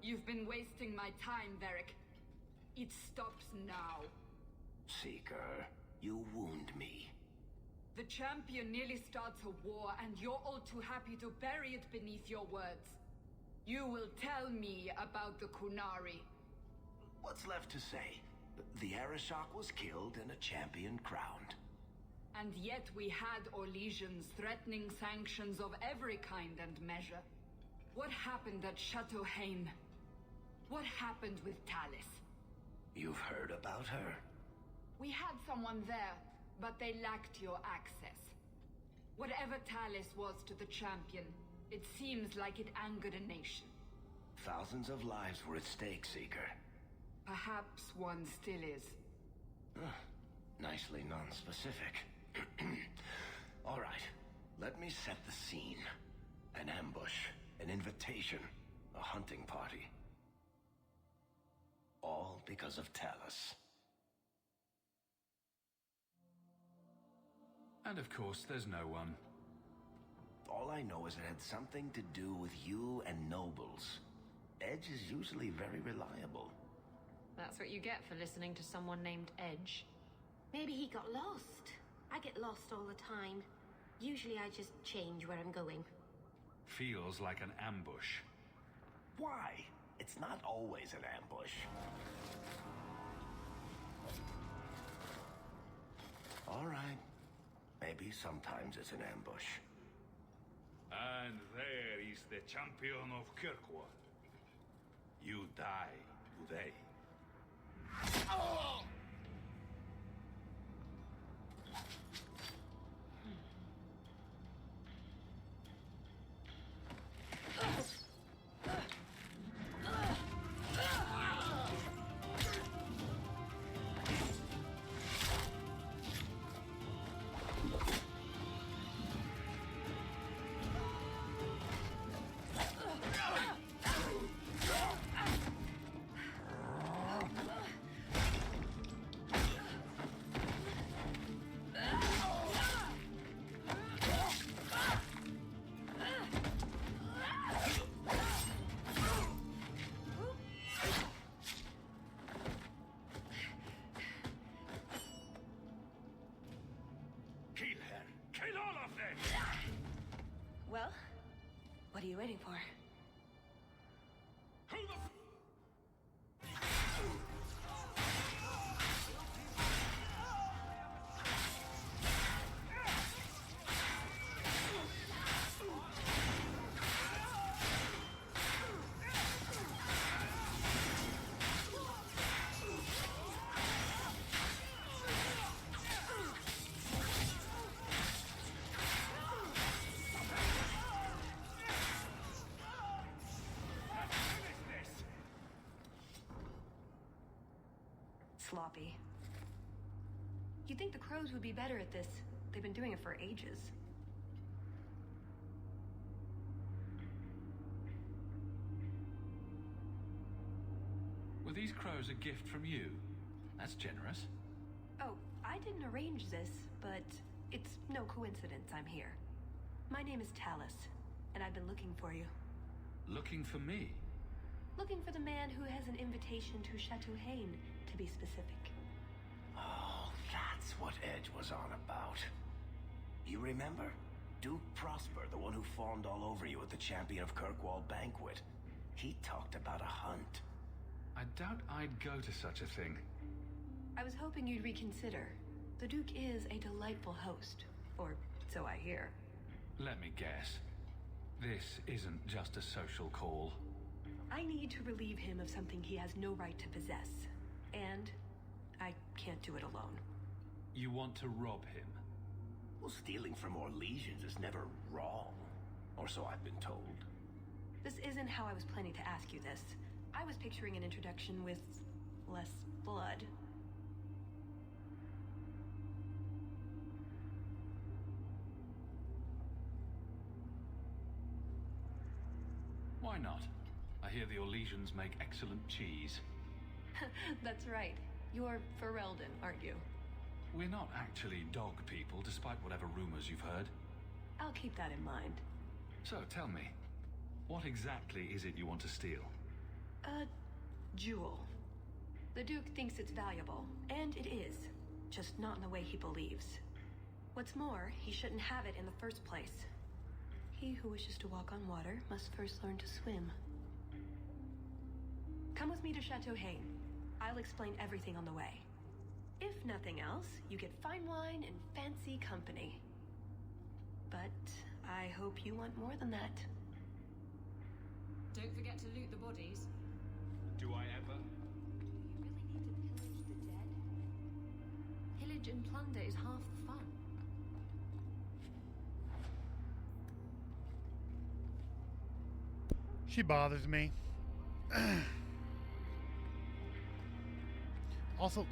You've been wasting my time, Varric. It stops now. Seeker, you wound me. The champion nearly starts a war, and you're all too happy to bury it beneath your words. You will tell me about the Qunari. What's left to say? The Arishok was killed and a champion crowned. And yet we had Orlesians threatening sanctions of every kind and measure. What happened at Chateau Hain? What happened with Talis? You've heard about her? We had someone there, but they lacked your access. Whatever Talis was to the champion, it seems like it angered a nation. Thousands of lives were at stake, Seeker. Perhaps one still is. Nicely non-specific. All right, let me set the scene. An ambush, an invitation, a hunting party. All because of Talis. And of course, there's no one. All I know is it had something to do with you and nobles. Edge is usually very reliable. That's what you get for listening to someone named Edge. Maybe he got lost. I get lost all the time. Usually I just change where I'm going. Feels like an ambush. Why? It's not always an ambush. All right. Maybe sometimes it's an ambush. And there is the champion of Kirkwall. You die today. Oh! Kill her! Kill all of them! Well, what are you waiting for? Who the f- Sloppy. You'd think the crows would be better at this. They've been doing it for ages. Were these crows a gift from you? That's generous. Oh, I didn't arrange this, but it's no coincidence I'm here. My name is Talis, and I've been looking for you. Looking for me? Looking for the man who has an invitation to Chateau Hain, to be specific. Oh, that's what Edge was on about. You remember? Duke Prosper, the one who fawned all over you at the Champion of Kirkwall banquet. He talked about a hunt. I doubt I'd go to such a thing. I was hoping you'd reconsider. The Duke is a delightful host, or so I hear. Let me guess. This isn't just a social call. I need to relieve him of something he has no right to possess. And I can't do it alone. You want to rob him? Well, stealing from Orlesians is never wrong. Or so I've been told. This isn't how I was planning to ask you this. I was picturing an introduction with less blood. Why not? I hear the Orlesians make excellent cheese. That's right. You're Ferelden, aren't you? We're not actually dog people, despite whatever rumors you've heard. I'll keep that in mind. So tell me, what exactly is it you want to steal? A jewel. The Duke thinks it's valuable, and it is. Just not in the way he believes. What's more, he shouldn't have it in the first place. He who wishes to walk on water must first learn to swim. Come with me to Chateau Hain. I'll explain everything on the way. If nothing else, you get fine wine and fancy company. But I hope you want more than that. Don't forget to loot the bodies. Do I ever? Do you really need to pillage the dead? Pillage and plunder is half the fun. She bothers me. Also,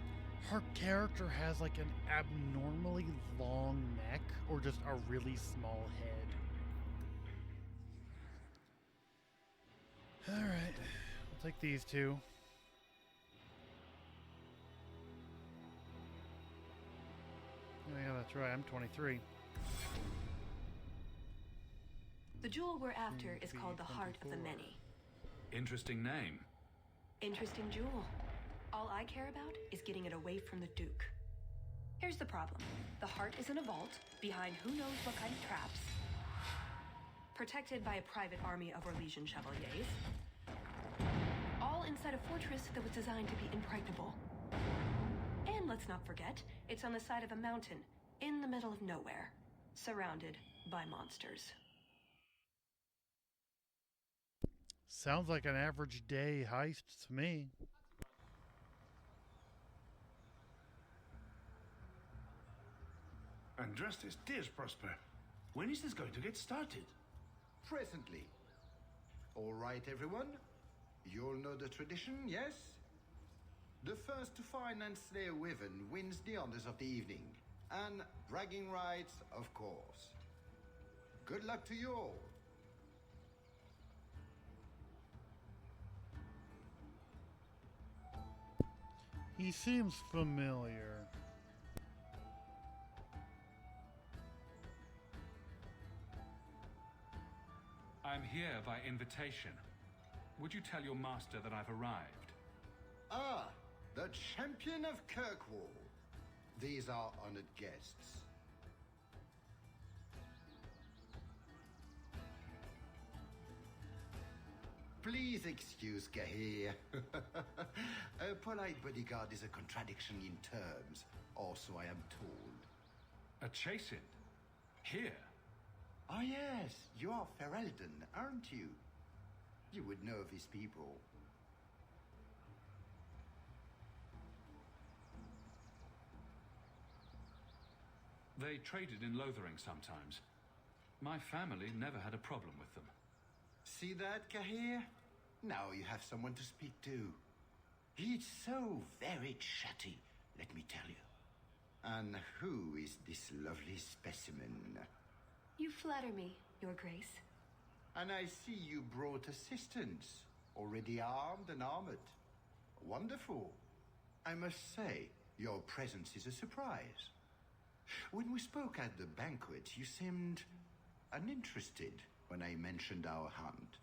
her character has like an abnormally long neck or just a really small head. Alright, we'll take these two. Oh yeah, that's right, I'm 23. The jewel we're after is called the Heart of the Many. Interesting name. Interesting jewel. All I care about is getting it away from the Duke. Here's the problem. The heart is in a vault, behind who knows what kind of traps. Protected by a private army of Orlesian chevaliers. All inside a fortress that was designed to be impregnable. And let's not forget, it's on the side of a mountain, in the middle of nowhere, surrounded by monsters. Sounds like an average day heist to me. And just as tears, Prosper. When is this going to get started? Presently. All right, everyone. You'll know the tradition, yes? The first to find and slay a wyvern wins the honors of the evening. And bragging rights, of course. Good luck to you all. He seems familiar. I'm here by invitation. Would you tell your master that I've arrived? Ah, the champion of Kirkwall. These are honored guests. Please excuse Gahir. A polite bodyguard is a contradiction in terms, also I am told. A chastened? Here? Ah yes, you are Ferelden, aren't you? You would know of his people. They traded in Lothering sometimes. My family never had a problem with them. See that, Gahir? Now you have someone to speak to. He's so very chatty, let me tell you. And who is this lovely specimen? You flatter me, Your Grace. And I see you brought assistance, already armed and armored. Wonderful. I must say, your presence is a surprise. When we spoke at the banquet, you seemed uninterested when I mentioned our hunt.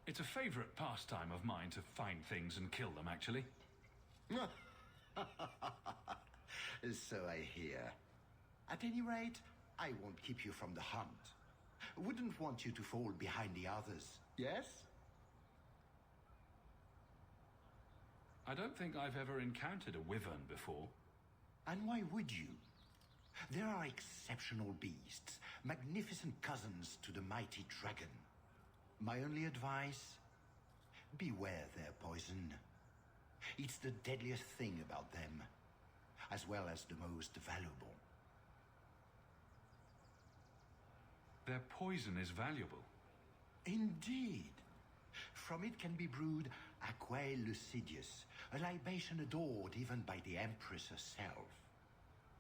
It's a favorite pastime of mine to find things and kill them, actually. So I hear. At any rate, I won't keep you from the hunt. Wouldn't want you to fall behind the others, yes? I don't think I've ever encountered a wyvern before. And why would you? There are exceptional beasts, magnificent cousins to the mighty dragon. My only advice? Beware their poison. It's the deadliest thing about them, as well as the most valuable. Their poison is valuable. Indeed. From it can be brewed Aquae Lucidius, a libation adored even by the Empress herself.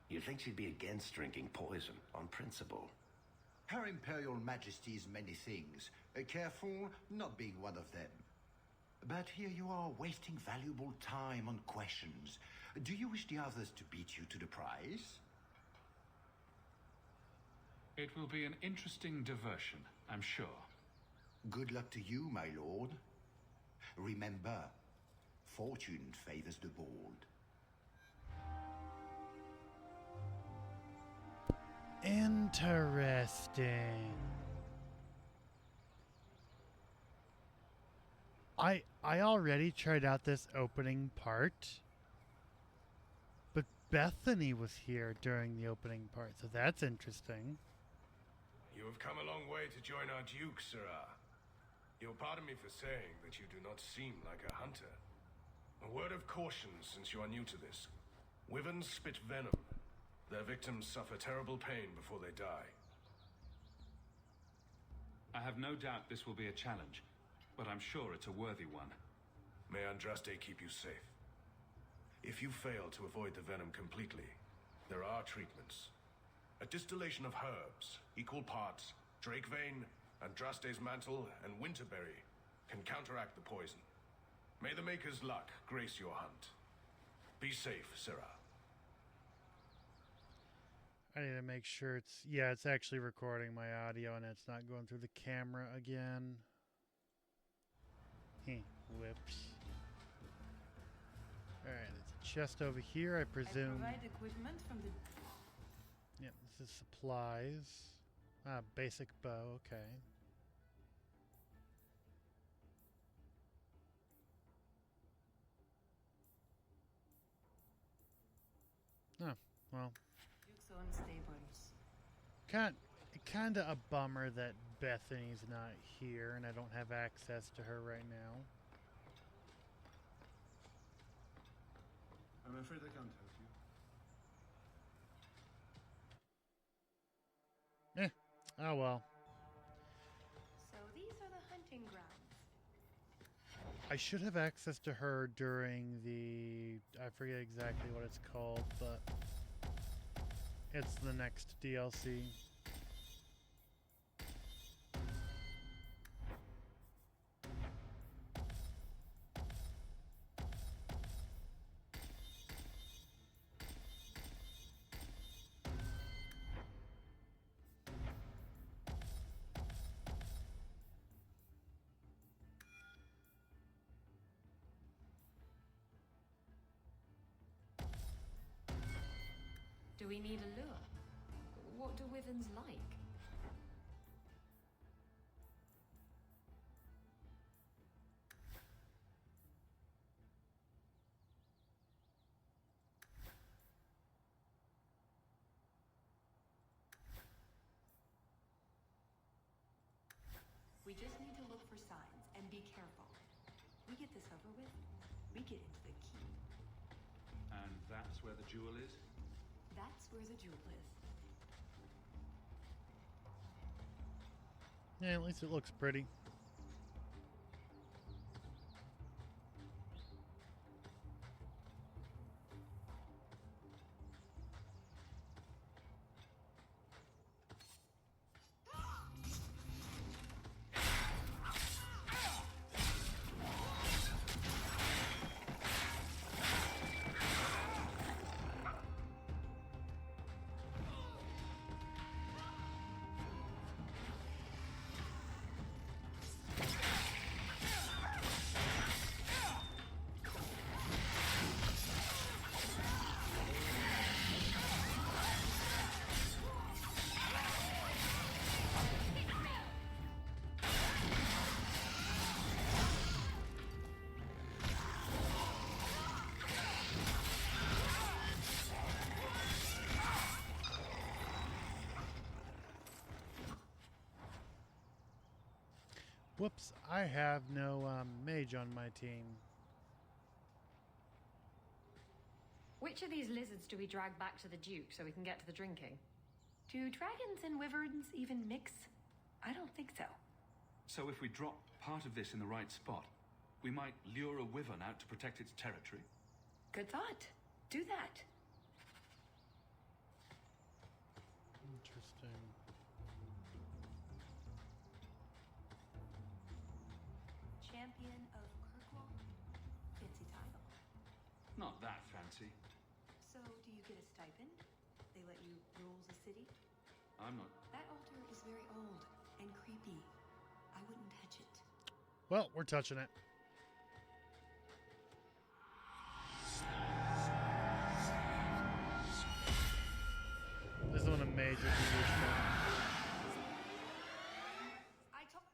You'd think she'd be against drinking poison, on principle. Her Imperial Majesty's many things, careful not being one of them. But here you are wasting valuable time on questions. Do you wish the others to beat you to the prize? It will be an interesting diversion, I'm sure. Good luck to you, my lord. Remember, fortune favors the bold. Interesting. I already tried out this opening part, but Bethany was here during the opening part, so that's interesting. You have come a long way to join our Duke, Sirrah. You'll pardon me for saying that you do not seem like a hunter. A word of caution since you are new to this. Wyverns spit venom. Their victims suffer terrible pain before they die. I have no doubt this will be a challenge, but I'm sure it's a worthy one. May Andraste keep you safe. If you fail to avoid the venom completely, there are treatments. A distillation of herbs, equal parts, drake vein, Andraste's mantle, and winterberry can counteract the poison. May the Maker's luck grace your hunt. Be safe, Sirrah. I need to make sure it's actually recording my audio and it's not going through the camera again. Whoops. Alright, there's a chest over here, I presume. I provide equipment from the... Yep, this is supplies. Ah, basic bow, okay. Oh, well. Duke's own stables. Kinda a bummer that Bethany's not here and I don't have access to her right now. I'm afraid I can't help you. Oh well. So these are the hunting grounds. I should have access to her during the... I forget exactly what it's called, but... it's the next DLC. Do we need a lure? What do wyverns like? We just need to look for signs and be careful. We get this over with, we get into the keep. And that's where the jewel is? That's where the jewel is. Yeah, at least it looks pretty. Whoops, I have no mage on my team. Which of these lizards do we drag back to the Duke so we can get to the drinking? Do dragons and wyverns even mix? I don't think so. So if we drop part of this in the right spot, we might lure a wyvern out to protect its territory? Good thought. Do that. Interesting. Champion of Kirkwall? Fancy title. Not that fancy. So, do you get a stipend? They let you rule the city? I'm not... That altar is very old and creepy. I wouldn't touch it. Well, we're touching it. This is one of major deviation. I told...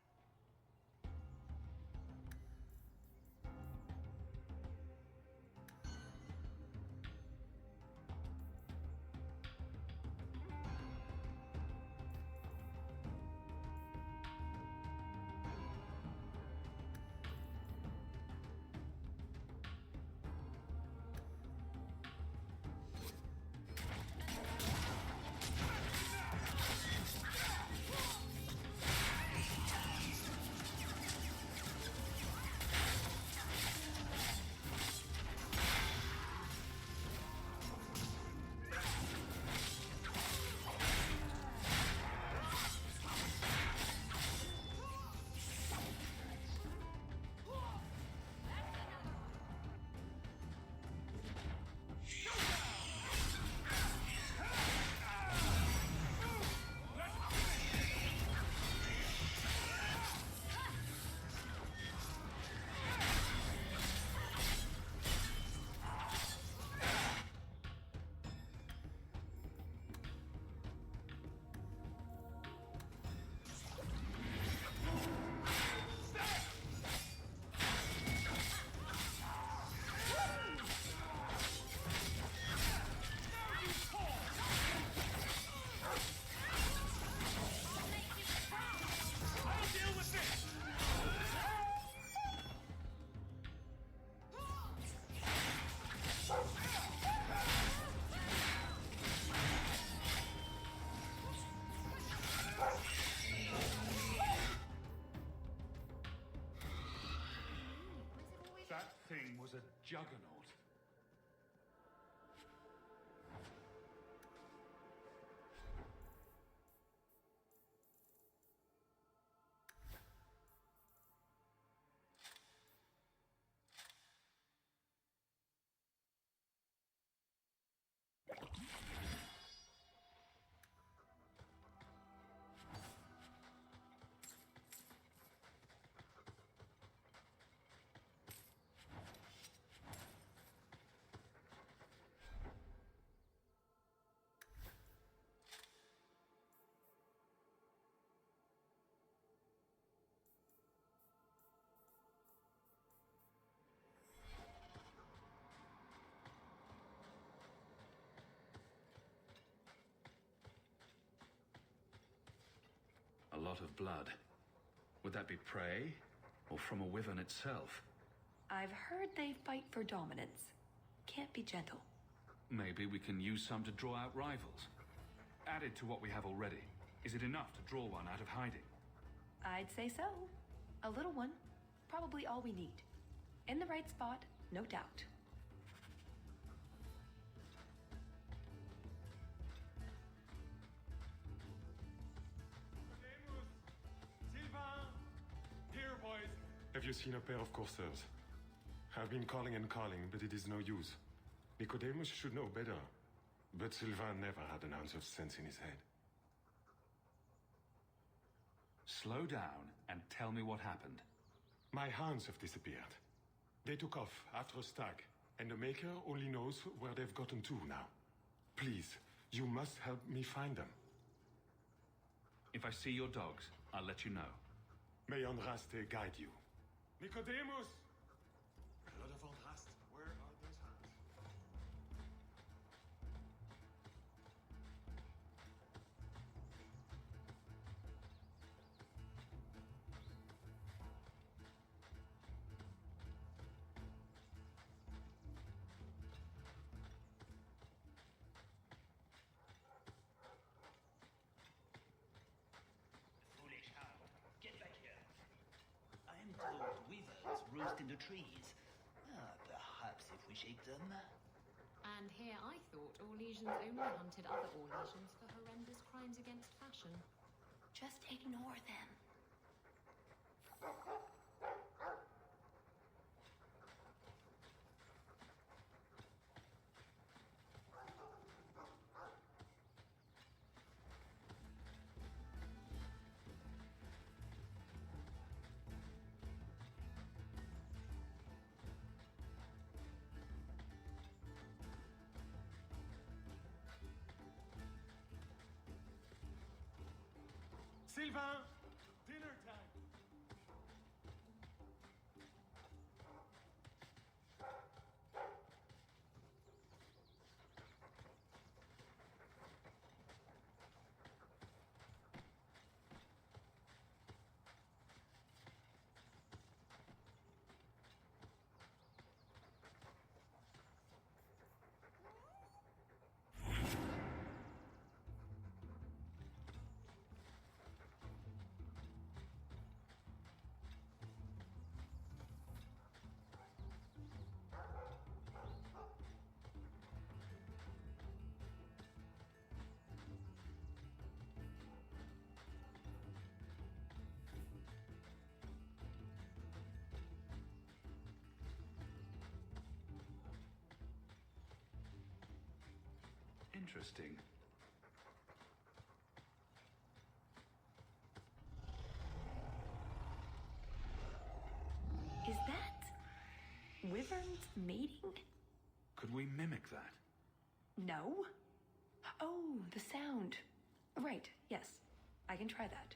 That thing was a juggernaut. A lot of blood. Would that be prey? Or from a wyvern itself? I've heard they fight for dominance. Can't be gentle. Maybe we can use some to draw out rivals. Added to what we have already, is it enough to draw one out of hiding? I'd say so. A little one. Probably all we need. In the right spot, no doubt. Here, boys. Have you seen a pair of coursers? I've been calling and calling, but it is no use. Nicodemus should know better. But Sylvain never had an ounce of sense in his head. Slow down and tell me what happened. My hounds have disappeared. They took off after a stag, and the Maker only knows where they've gotten to now. Please, you must help me find them. If I see your dogs, I'll let you know. May Andraste guide you. Nicodemus! Blood of Andraste, where are those hounds? Foolish hound. Get back here. I am told weavers roost in the trees. Perhaps if we shake them. And here I thought Orlesians only hunted other Orlesians for horrendous crimes against fashion. Just ignore them. Sylvain! Dinner time! Interesting. Is that wyverns mating? Could we mimic that? No. Oh, the sound. Right, yes. I can try that.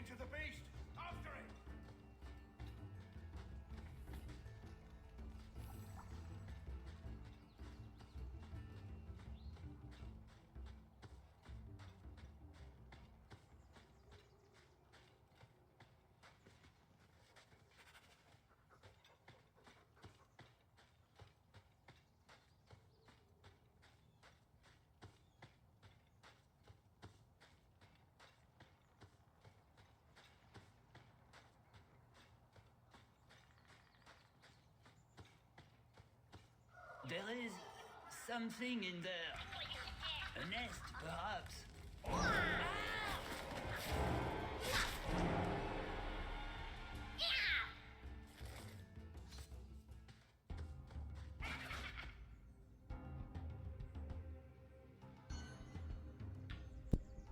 To the beast! After it! There is something in there. A nest, perhaps.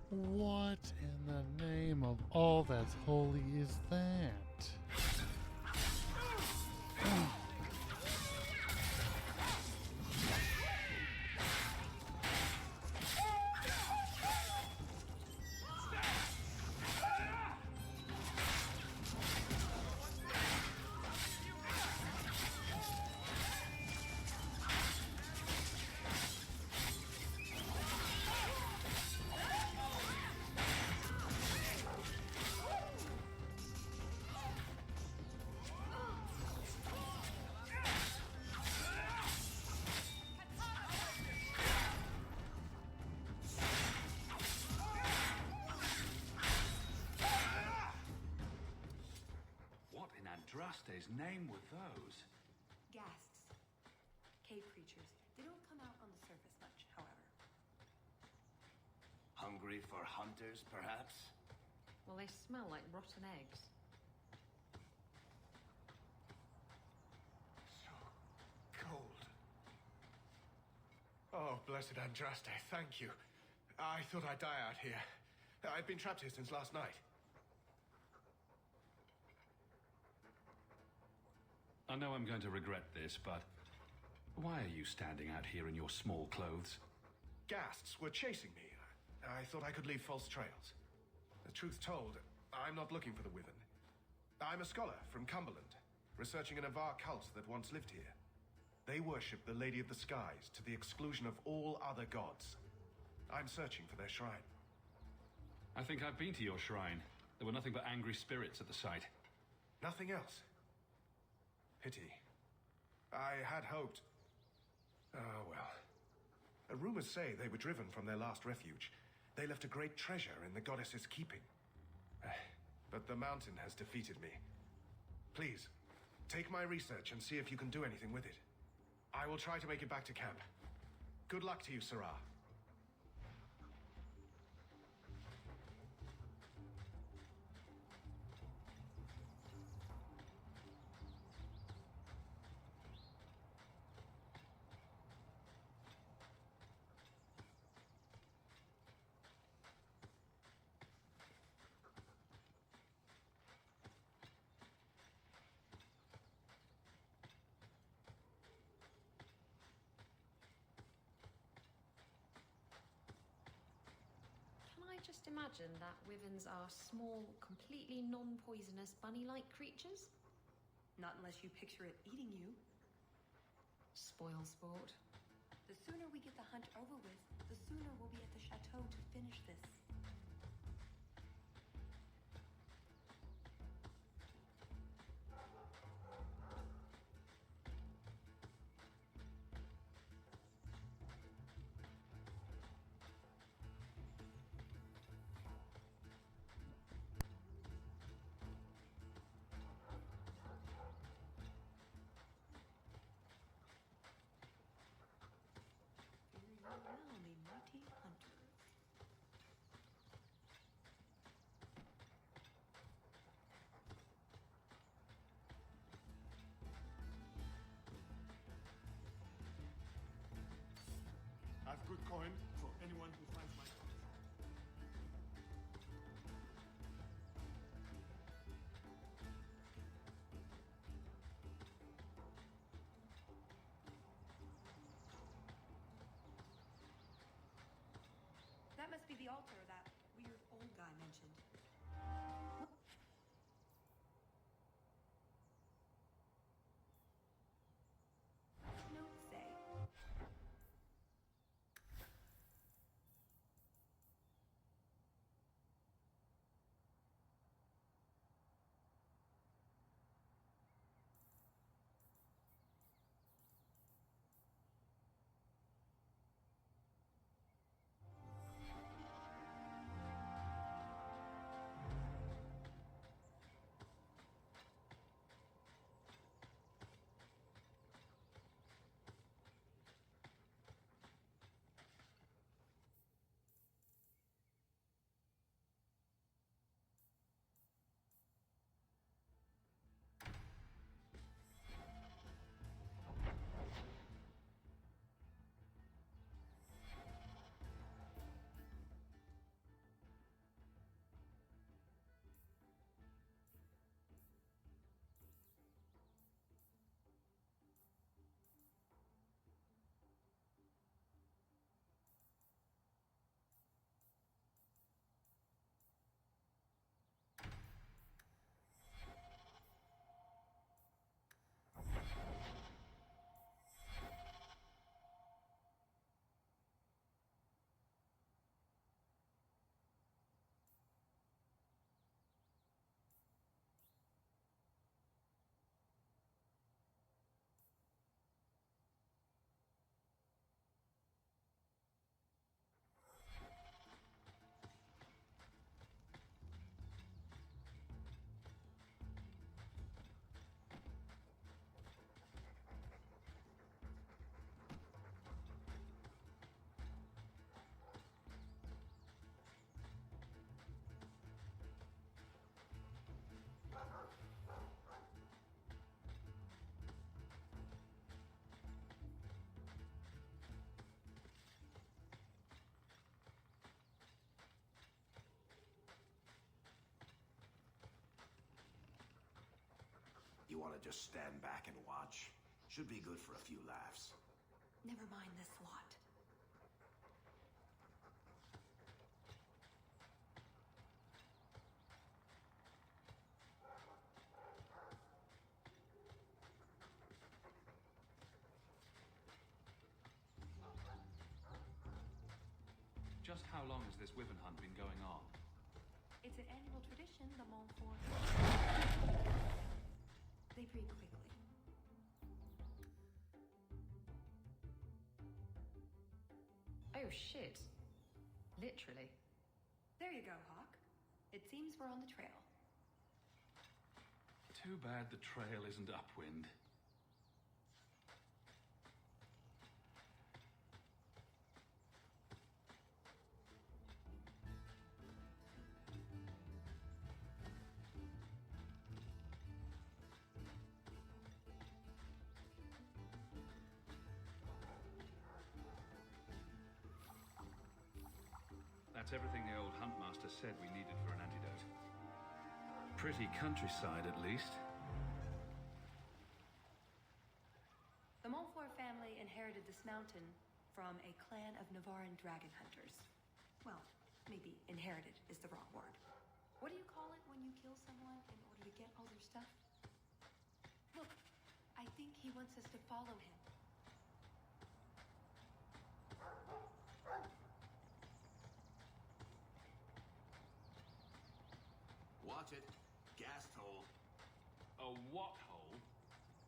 What in the name of all that's holy is that? Andraste's name were those? Ghasts. Cave creatures. They don't come out on the surface much, however. Hungry for hunters, perhaps? Well, they smell like rotten eggs. So cold. Oh, blessed Andraste, thank you. I thought I'd die out here. I've been trapped here since last night. I know I'm going to regret this, but why are you standing out here in your small clothes? Ghasts were chasing me. I thought I could leave false trails. The truth told, I'm not looking for the Wyvern. I'm a scholar from Cumberland, researching an Avar cult that once lived here. They worship the Lady of the Skies to the exclusion of all other gods. I'm searching for their shrine. I think I've been to your shrine. There were nothing but angry spirits at the site. Nothing else. Pity. I had hoped... Oh, well. Rumors say they were driven from their last refuge, They left a great treasure in the goddess's keeping. But the mountain has defeated me. Please, take my research and see if you can do anything with it. I will try to make it back to camp. Good luck to you, Sarah. Can I just imagine that wyverns are small, completely non-poisonous, bunny-like creatures? Not unless you picture it eating you. Spoil sport. The sooner we get the hunt over with, the sooner we'll be at the chateau to finish this. Well, the mighty hunters. I've good coin for anyone who finds my cards. That must be the altar that weird old guy mentioned. Notes say. You want to just stand back and watch? Should be good for a few laughs. Never mind this lot. Just how long has this wyvern hunt been going on? It's an annual tradition the Montfort. They breed quickly. Oh shit. Literally. There you go, Hawk. It seems we're on the trail. Too bad the trail isn't upwind. That's everything the old huntmaster said we needed for an antidote. Pretty countryside, at least. The Montfort family inherited this mountain from a clan of Navaran dragon hunters. Well, maybe inherited is the wrong word. What do you call it when you kill someone in order to get all their stuff? Look, I think he wants us to follow him. Watch it. Gas hole. A what hole?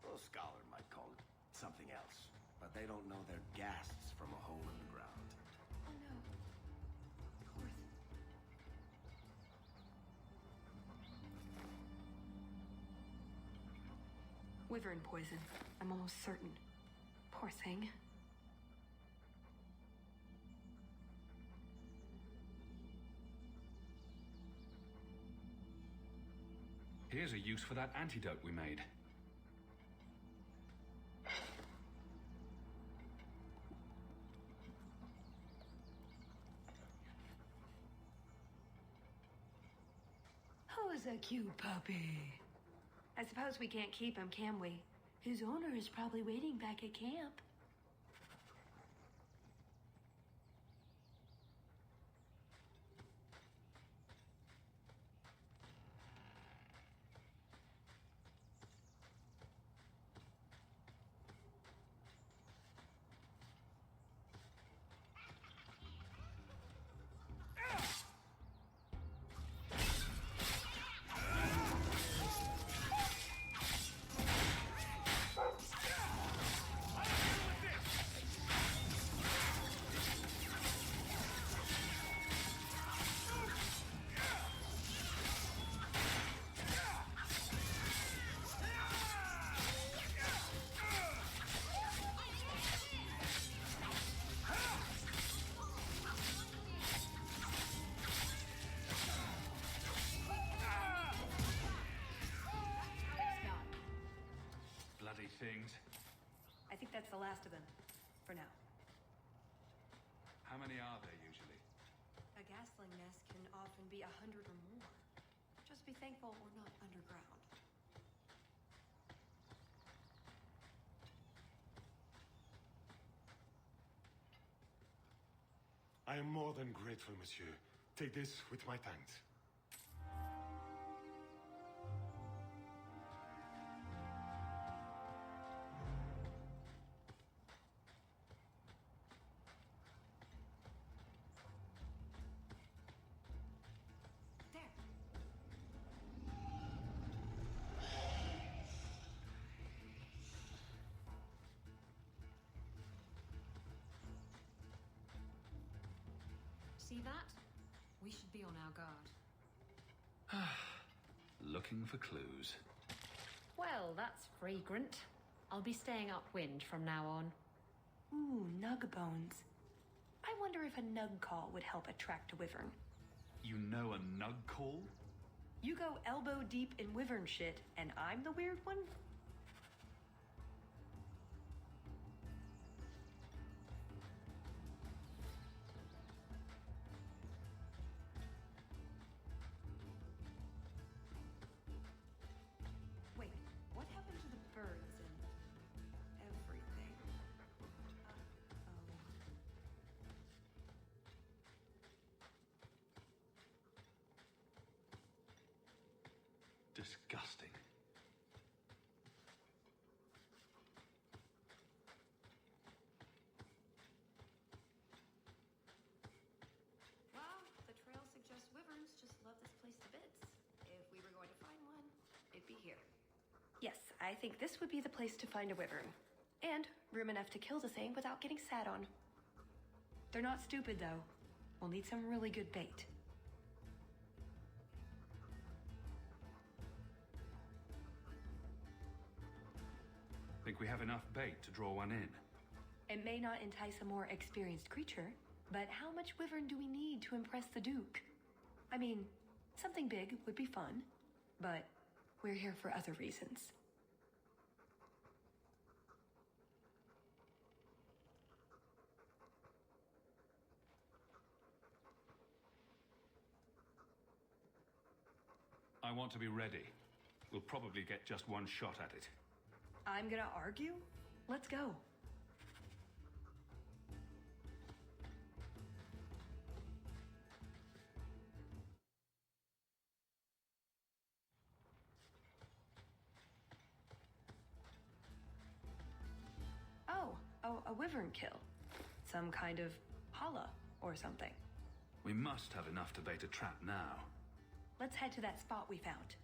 A scholar might call it something else. But they don't know they're ghasts from a hole in the ground. Oh no. Of course. Wyvern poison. I'm almost certain. Poor thing. Here's a use for that antidote we made. Who's a cute puppy? I suppose we can't keep him, can we? His owner is probably waiting back at camp. Things. I think that's the last of them. For now. How many are there usually? A gasling nest can often be 100 or more. Just be thankful we're not underground. I am more than grateful, monsieur. Take this with my thanks. See that? We should be on our guard. Looking for clues. Well, that's fragrant. I'll be staying upwind from now on. Ooh, nug bones. I wonder if a nug call would help attract a wyvern. You know a nug call? You go elbow deep in wyvern shit, and I'm the weird one? Wait, what happened to the birds and everything? Disgusting. Well, the trail suggests wyverns just love this place to bits. If we were going to find one, it'd be here. Yes, I think this would be the place to find a wyvern. And room enough to kill the thing without getting sat on. They're not stupid, though. We'll need some really good bait. Think we have enough bait to draw one in? It may not entice a more experienced creature, but how much wyvern do we need to impress the Duke? I mean, something big would be fun, but we're here for other reasons. I want to be ready. We'll probably get just one shot at it. I'm gonna argue? Let's go. Oh, a wyvern kill. Some kind of holla or something. We must have enough to bait a trap now. Let's head to that spot we found.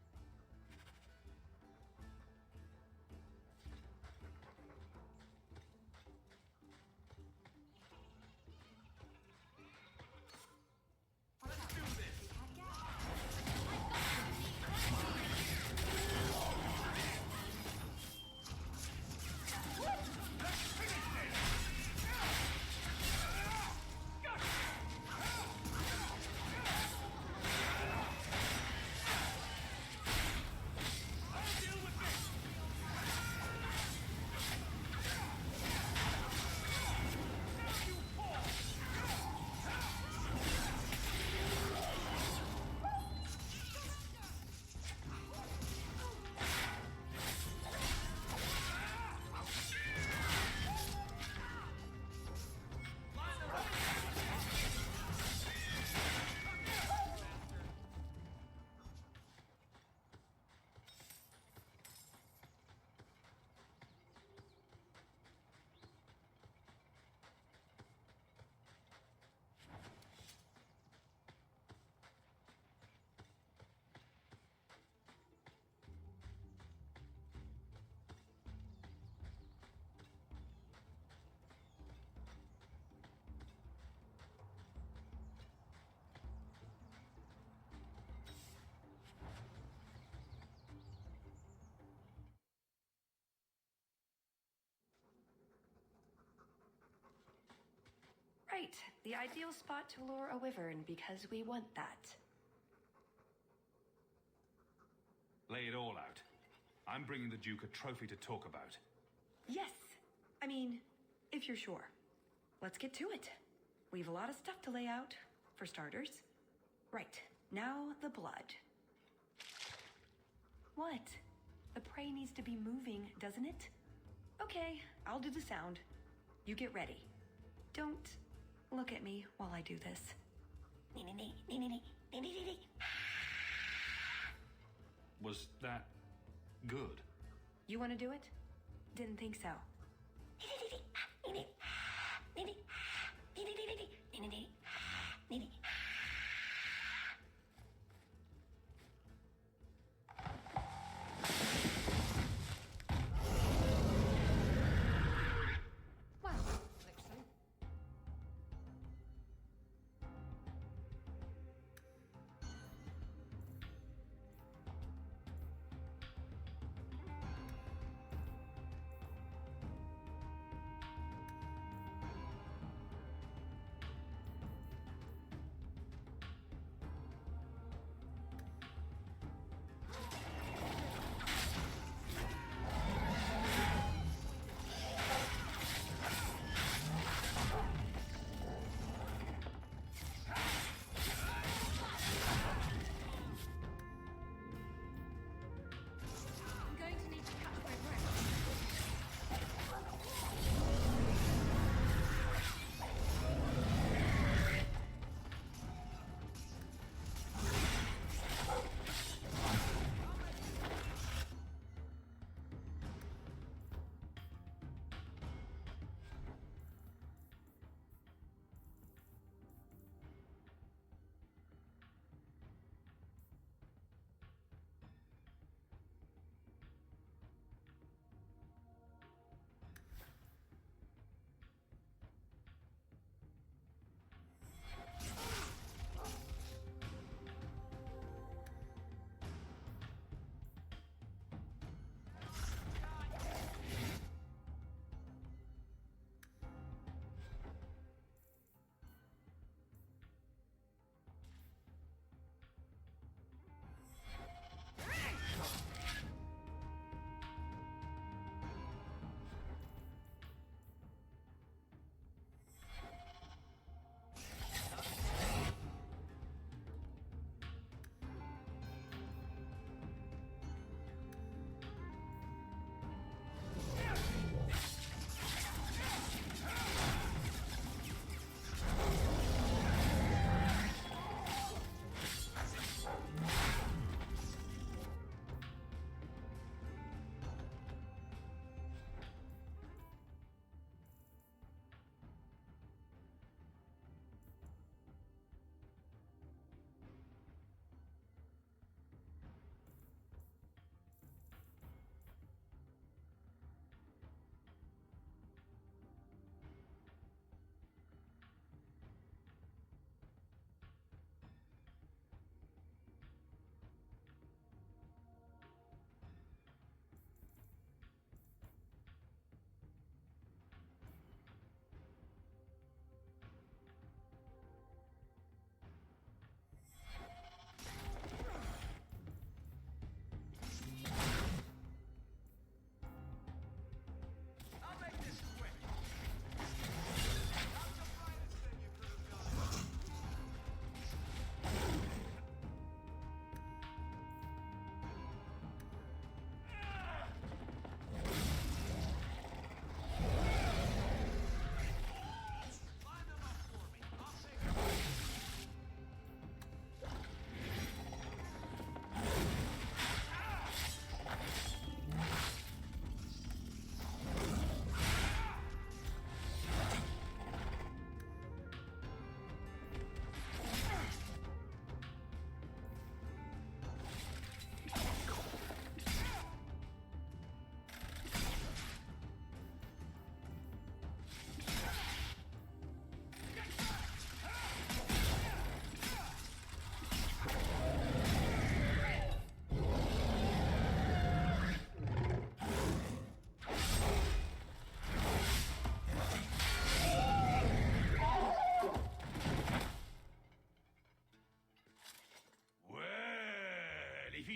Right, the ideal spot to lure a wyvern because we want that. Lay it all out. I'm bringing the Duke a trophy to talk about. Yes! I mean, if you're sure. Let's get to it. We've a lot of stuff to lay out, for starters. Right, now the blood. What? The prey needs to be moving, doesn't it? Okay, I'll do the sound. You get ready. Don't look at me while I do this. Was that good? You want to do it? Didn't think so. Well, looks so.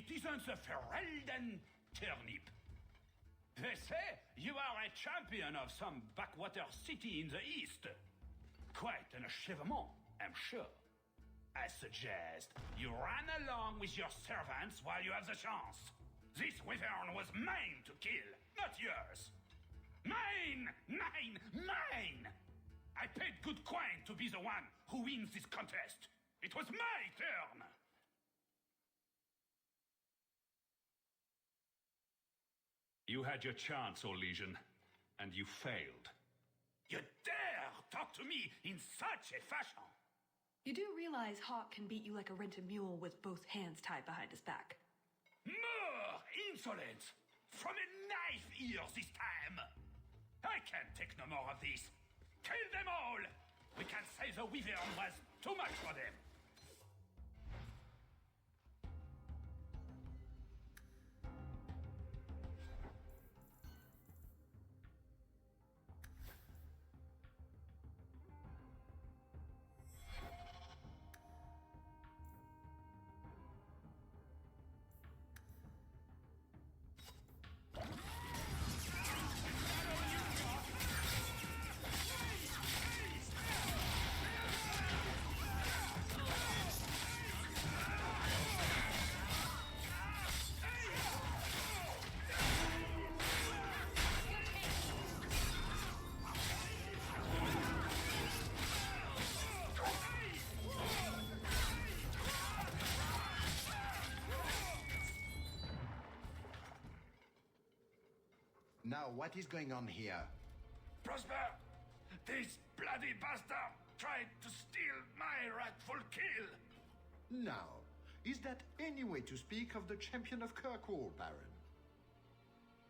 It isn't the Ferelden turnip. They say you are a champion of some backwater city in the east. Quite an achievement, I'm sure. I suggest you run along with your servants while you have the chance. This wyvern was mine to kill, not yours. Mine! Mine! Mine! I paid good coin to be the one who wins this contest. It was my turn! You had your chance, Orlesian, and you failed. You dare talk to me in such a fashion? You do realize Hawk can beat you like a rented mule with both hands tied behind his back. More insolence! From a knife ear this time! I can't take no more of this. Kill them all! We can say the wyvern was too much for them. Now, what is going on here? Prosper! This bloody bastard tried to steal my rightful kill! Now, is that any way to speak of the champion of Kirkwall, Baron?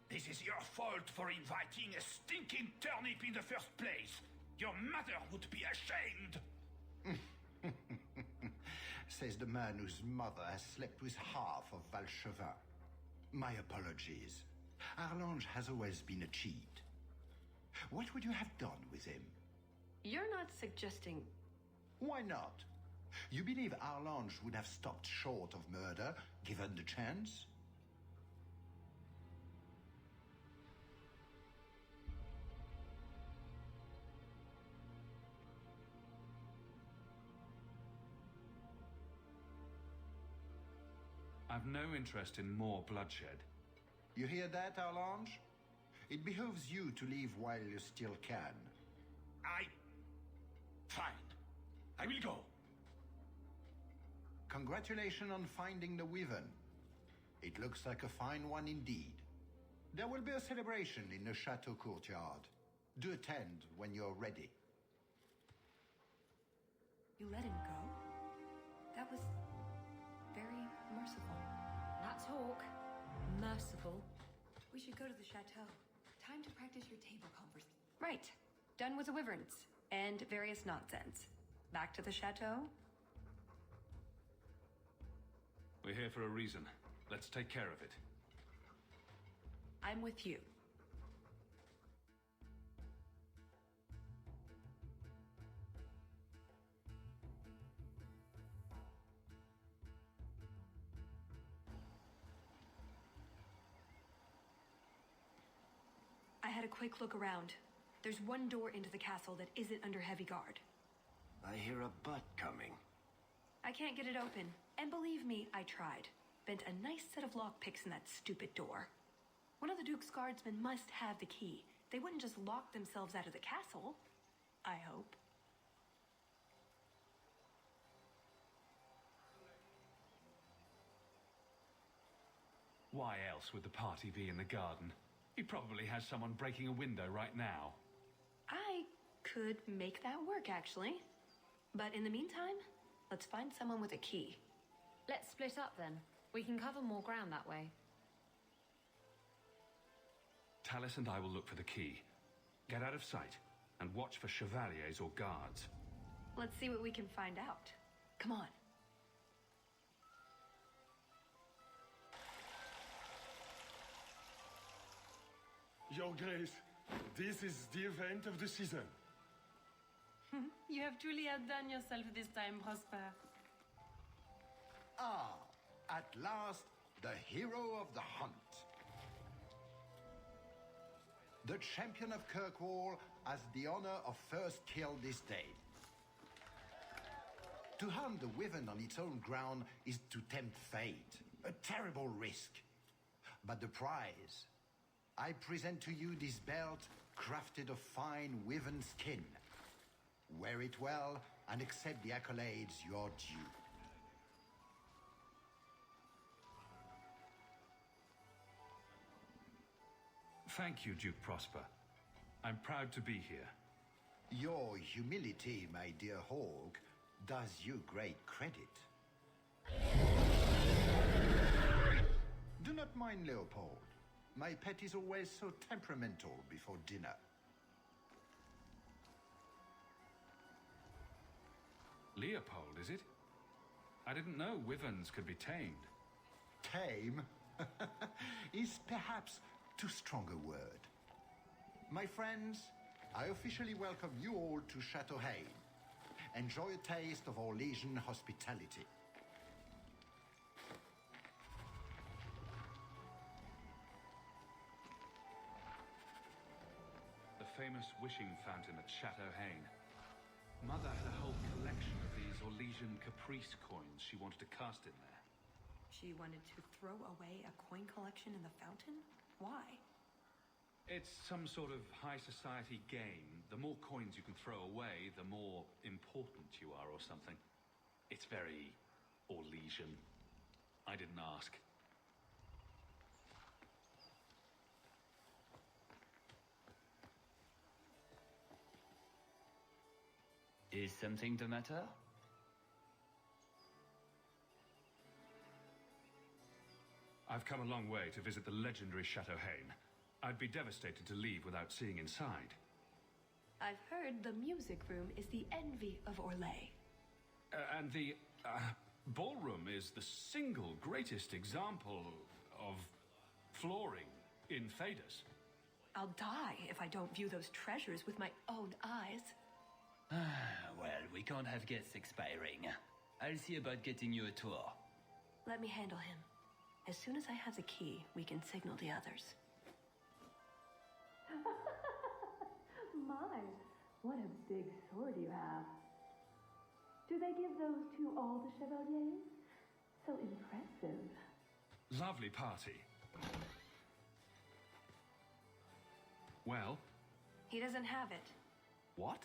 This is your fault for inviting a stinking turnip in the first place. Your mother would be ashamed. Says the man whose mother has slept with half of Valchevin. My apologies. Arlange has always been a cheat. What would you have done with him? You're not suggesting... Why not? You believe Arlange would have stopped short of murder, given the chance? I've no interest in more bloodshed. You hear that, Arlange? It behooves you to leave while you still can. Fine. I will go. Congratulations on finding the wyvern. It looks like a fine one indeed. There will be a celebration in the chateau courtyard. Do attend when you're ready. You let him go? That was very merciful. That's Hawk. Merciful. We should go to the chateau. Time to practice your table converse. Right. Done with the wyverns and various nonsense. Back to the chateau? We're here for a reason. Let's take care of it. I'm with you. I had a quick look around. There's one door into the castle that isn't under heavy guard. I hear a butt coming. I can't get it open. And believe me, I tried. Bent a nice set of lockpicks in that stupid door. One of the Duke's guardsmen must have the key. They wouldn't just lock themselves out of the castle. I hope. Why else would the party be in the garden? He probably has someone breaking a window right now. I could make that work, actually. But in the meantime, let's find someone with a key. Let's split up then. We can cover more ground that way. Tallis and I will look for the key. Get out of sight and watch for chevaliers or guards. Let's see what we can find out. Come on. Your Grace, this is the event of the season. You have truly outdone yourself this time, Prosper. Ah, at last, the hero of the hunt. The champion of Kirkwall has the honor of first kill this day. To hunt the wyvern on its own ground is to tempt fate, a terrible risk. But the prize, I present to you this belt crafted of fine wyvern skin. Wear it well and accept the accolades you're due. Thank you, Duke Prosper. I'm proud to be here. Your humility, my dear Hawk, does you great credit. Do not mind Leopold. My pet is always so temperamental before dinner. Leopold, is it? I didn't know wyverns could be tamed. Tame is perhaps too strong a word. My friends, I officially welcome you all to Chateau Hain. Enjoy a taste of Orlesian hospitality. The famous wishing fountain at Chateau Hain. Mother had a whole collection of these Orlesian caprice coins she wanted to cast in there. She wanted to throw away a coin collection in the fountain? Why? It's some sort of high society game. The more coins you can throw away, the more important you are or something. It's very Orlesian. I didn't ask. Is something the matter? I've come a long way to visit the legendary Chateau Hain. I'd be devastated to leave without seeing inside. I've heard the music room is the envy of Orlais. And the ballroom is the single greatest example of flooring in Thedas. I'll die if I don't view those treasures with my own eyes. Well, we can't have guests expiring. I'll see about getting you a tour. Let me handle him. As soon as I have the key, we can signal the others. My, what a big sword you have. Do they give those to all the chevaliers? So impressive. Lovely party. Well? He doesn't have it. What?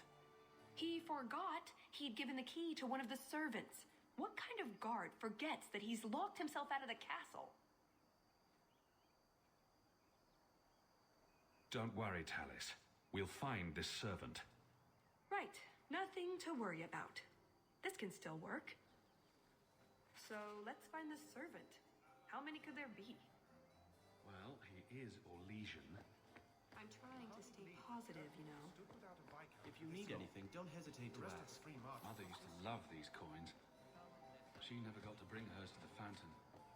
He forgot he'd given the key to one of the servants. What kind of guard forgets that he's locked himself out of the castle? Don't worry, Talis. We'll find this servant. Right. Nothing to worry about. This can still work. So let's find the servant. How many could there be? Well, he is Orlesian. I'm trying to stay positive, you know. If you need anything, don't hesitate to ask. Mother used to love these coins. She never got to bring hers to the fountain.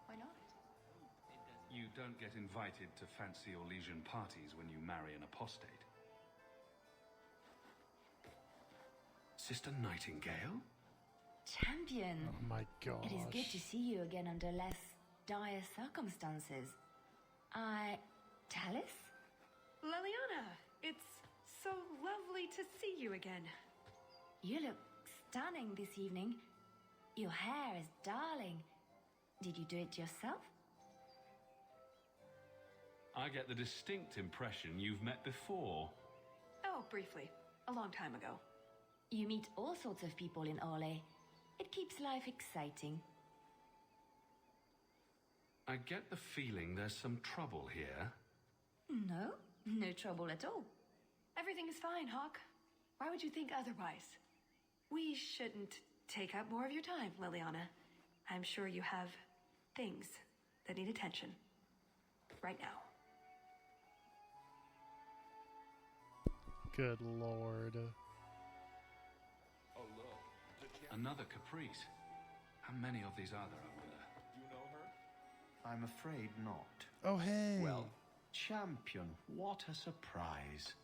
Why not? You don't get invited to fancy Orlesian parties when you marry an apostate. Sister Nightingale? Champion! Oh my gosh. It is good to see you again under less dire circumstances. Talis? Leliana, it's so lovely to see you again. You look stunning this evening. Your hair is darling. Did you do it yourself? I get the distinct impression you've met before. Oh, briefly. A long time ago. You meet all sorts of people in Orlais. It keeps life exciting. I get the feeling there's some trouble here. No trouble at all. Everything is fine, Hawk. Why would you think otherwise? We shouldn't take up more of your time, Leliana. I'm sure you have things that need attention. Right now. Good lord. Oh, look. Another caprice. How many of these are there, I wonder? You know her? I'm afraid not. Oh, hey. Well, champion, what a surprise.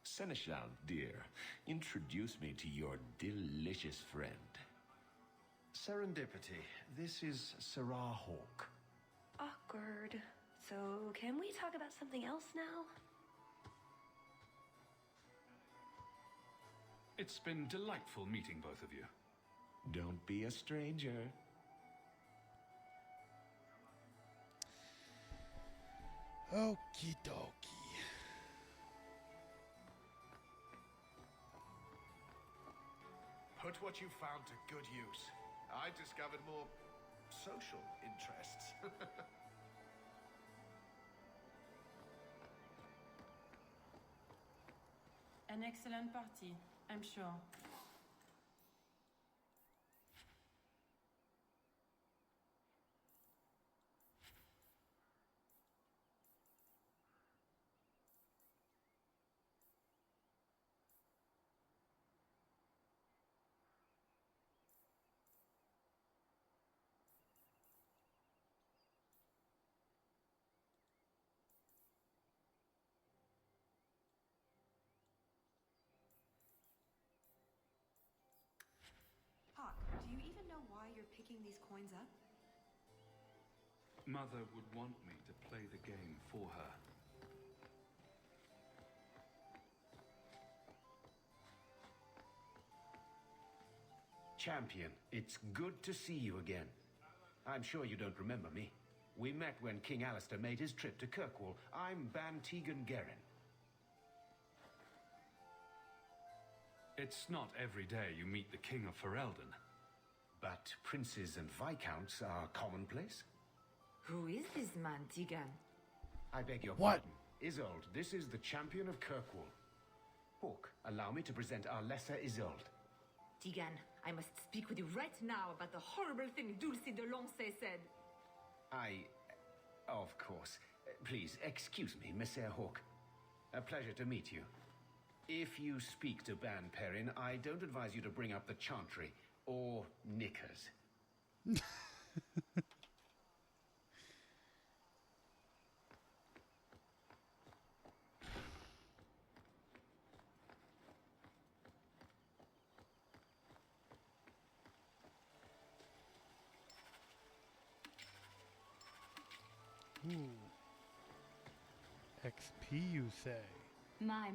Seneschal, dear, introduce me to your delicious friend. Serendipity, this is Sarah Hawk. Awkward. So, can we talk about something else now? It's been delightful meeting both of you. Don't be a stranger. Okie dokie. Put what you found to good use. I discovered more social interests. An excellent party, I'm sure. Hawk, do you even know why you're picking these coins up? Mother would want me to play the game for her. Champion, it's good to see you again. I'm sure you don't remember me. We met when King Alistair made his trip to Kirkwall. I'm Ban Tegan Gerin. It's not every day you meet the King of Ferelden. But princes and viscounts are commonplace. Who is this man, Tegan? I beg your What? pardon. Isolde, this is the champion of Kirkwall. Hawk, allow me to present our lesser Isolde. Tegan, I must speak with you right now about the horrible thing Dulcie de Lancey said. Of course. Please, excuse me, Monsieur Hawk. A pleasure to meet you. If you speak to Ban Perrin, I don't advise you to bring up the Chantry or knickers. Ooh. XP, you say? My.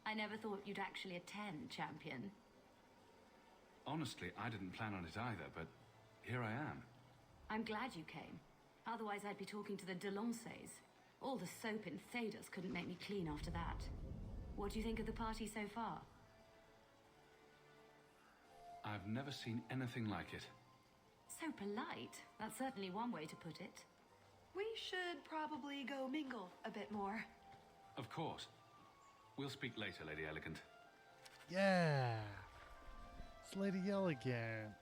I never thought you'd actually attend, champion. Honestly, I didn't plan on it either, but here I am. I'm glad you came. Otherwise, I'd be talking to the Delanceys. All the soap in Thedas couldn't make me clean after that. What do you think of the party so far? I've never seen anything like it. So polite. That's certainly one way to put it. We should probably go mingle a bit more. Of course. We'll speak later, Lady Elegant. Yeah. It's Lady Elegant.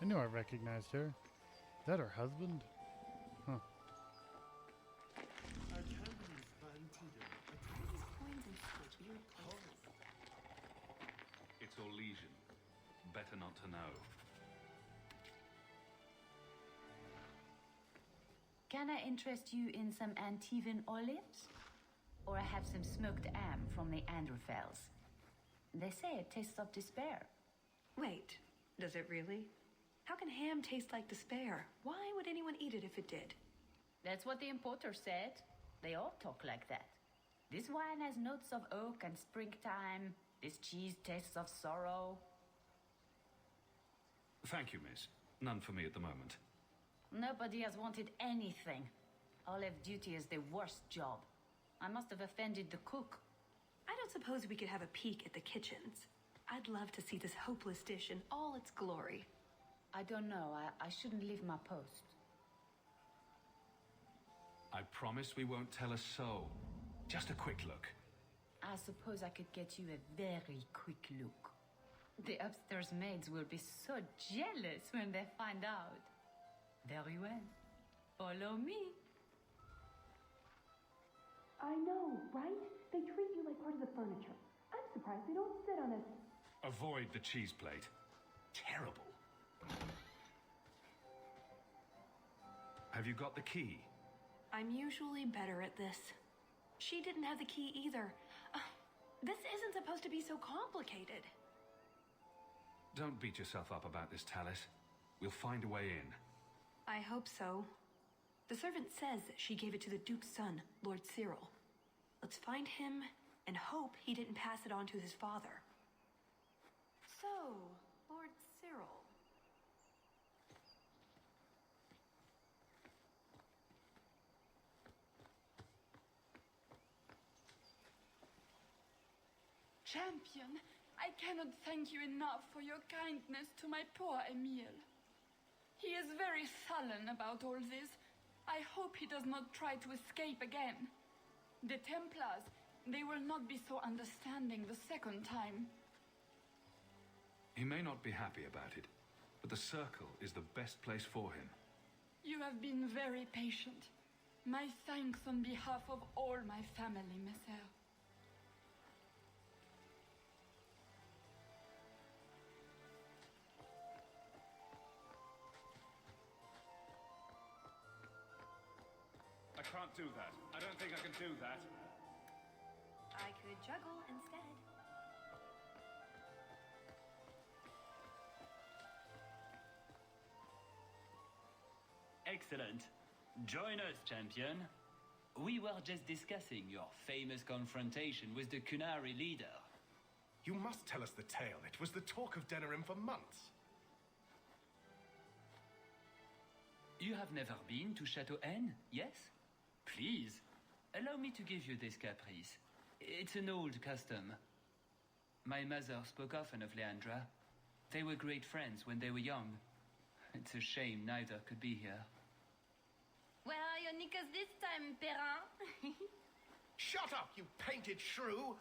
I knew I recognized her. Is that her husband? Huh. It's Orlesian. Better not to know. Can I interest you in some Antivan olives? Or I have some smoked ham from the Androfels. They say it tastes of despair. Wait, does it really? How can ham taste like despair? Why would anyone eat it if it did? That's what the importer said. They all talk like that. This wine has notes of oak and springtime. This cheese tastes of sorrow. Thank you, miss. None for me at the moment. Nobody has wanted anything. Olive duty is the worst job. I must have offended the cook. I don't suppose we could have a peek at the kitchens. I'd love to see this hopeless dish in all its glory. I don't know. I shouldn't leave my post. I promise we won't tell a soul. Just a quick look. I suppose I could get you a very quick look. The upstairs maids will be so jealous when they find out. Very well. Follow me. I know, right? They treat you like part of the furniture. I'm surprised they don't sit on it. Avoid the cheese plate. Terrible. Have you got the key? I'm usually better at this. She didn't have the key either. This isn't supposed to be so complicated. Don't beat yourself up about this, Tallis. We'll find a way in. I hope so. The servant says she gave it to the Duke's son, Lord Cyril. Let's find him and hope he didn't pass it on to his father. So, Lord Cyril. Champion, I cannot thank you enough for your kindness to my poor Emile. He is very sullen about all this. I hope he does not try to escape again. The Templars, they will not be so understanding the second time. He may not be happy about it, but the Circle is the best place for him. You have been very patient. My thanks on behalf of all my family, Messer. I can't do that. I don't think I can do that. I could juggle instead. Excellent. Join us, champion. We were just discussing your famous confrontation with the Kunari leader. You must tell us the tale. It was the talk of Denerim for months. You have never been to Chateau N, yes? Please, allow me to give you this caprice. It's an old custom. My mother spoke often of Leandra. They were great friends when they were young. It's a shame neither could be here. Where are your knickers this time, Perrin? Shut up, you painted shrew!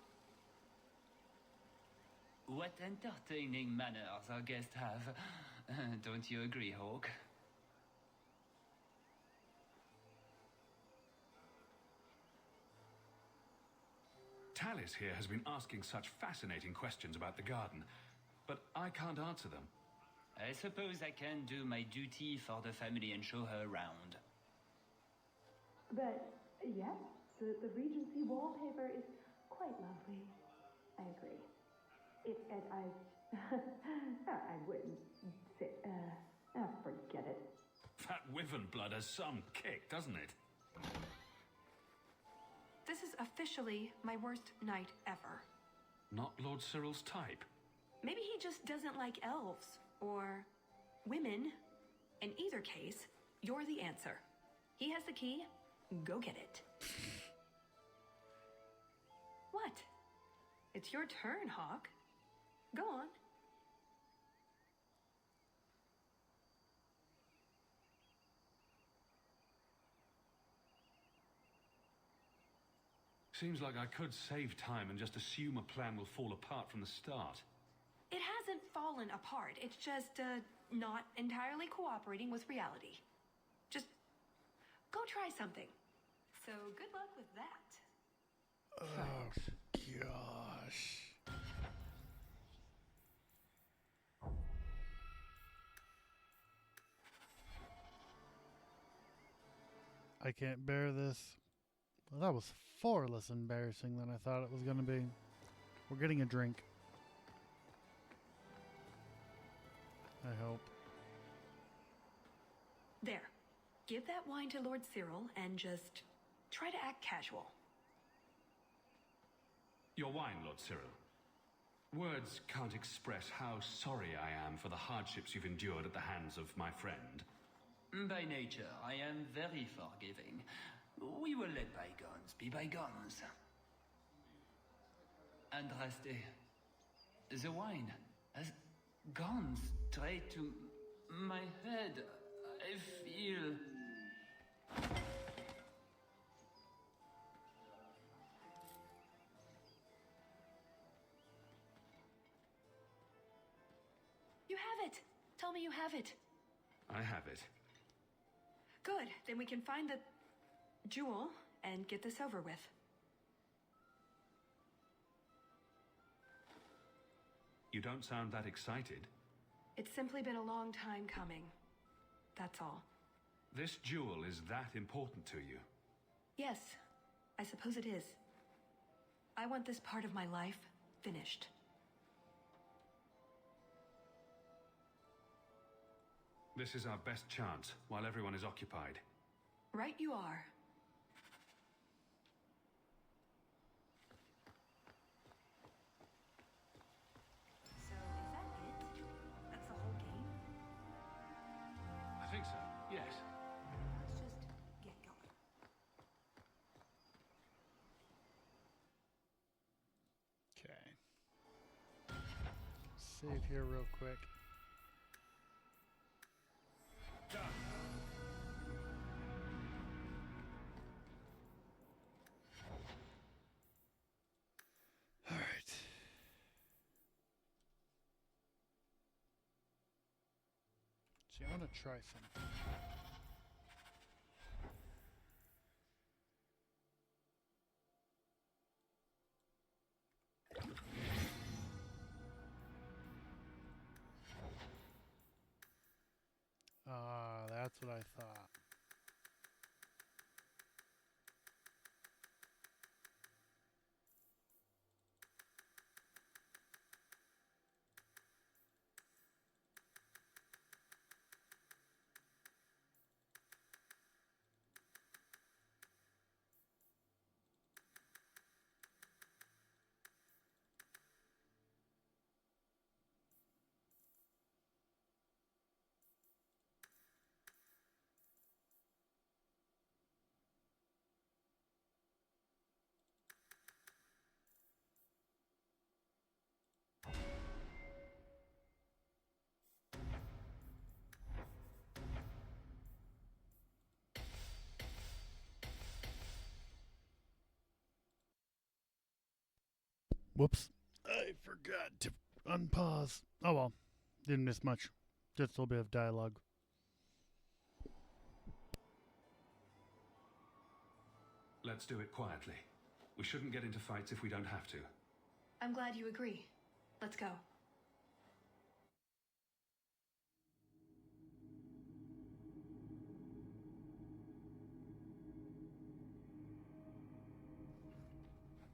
What entertaining manners our guests have. Don't you agree, Hawk? Talis here has been asking such fascinating questions about the garden, but I can't answer them. I suppose I can do my duty for the family and show her around. But, yes, the Regency wallpaper is quite lovely. I agree. I wouldn't say, forget it. That wyvern blood has some kick, doesn't it? This is officially my worst night ever. Not Lord Cyril's type. Maybe he just doesn't like elves, or women. In either case, you're the answer. He has the key. Go get it. What? It's your turn, Hawk. Go on. Seems like I could save time and just assume a plan will fall apart from the start. It hasn't fallen apart. It's just, not entirely cooperating with reality. Just go try something. So good luck with that. Oh, gosh. I can't bear this. Well, that was far less embarrassing than I thought it was going to be. We're getting a drink. I hope. There. Give that wine to Lord Cyril and just try to act casual. Your wine, Lord Cyril. Words can't express how sorry I am for the hardships you've endured at the hands of my friend. By nature, I am very forgiving. We will let bygones be bygones. Andraste, the wine has gone straight to my head. I feel... You have it. Tell me you have it. I have it. Good. Then we can find the jewel and get this over with. You don't sound that excited. It's simply been a long time coming. That's all. This jewel is that important to you? Yes, I suppose it is. I want this part of my life finished. This is our best chance while everyone is occupied. Right you are. So, is that it? That's the whole game? I think so, yes. Let's just get going. Okay. Save here real quick. All right. See, I want to try something. Ah, that's what I thought. Whoops. I forgot to unpause. Oh well. Didn't miss much. Just a little bit of dialogue. Let's do it quietly. We shouldn't get into fights if we don't have to. I'm glad you agree. Let's go.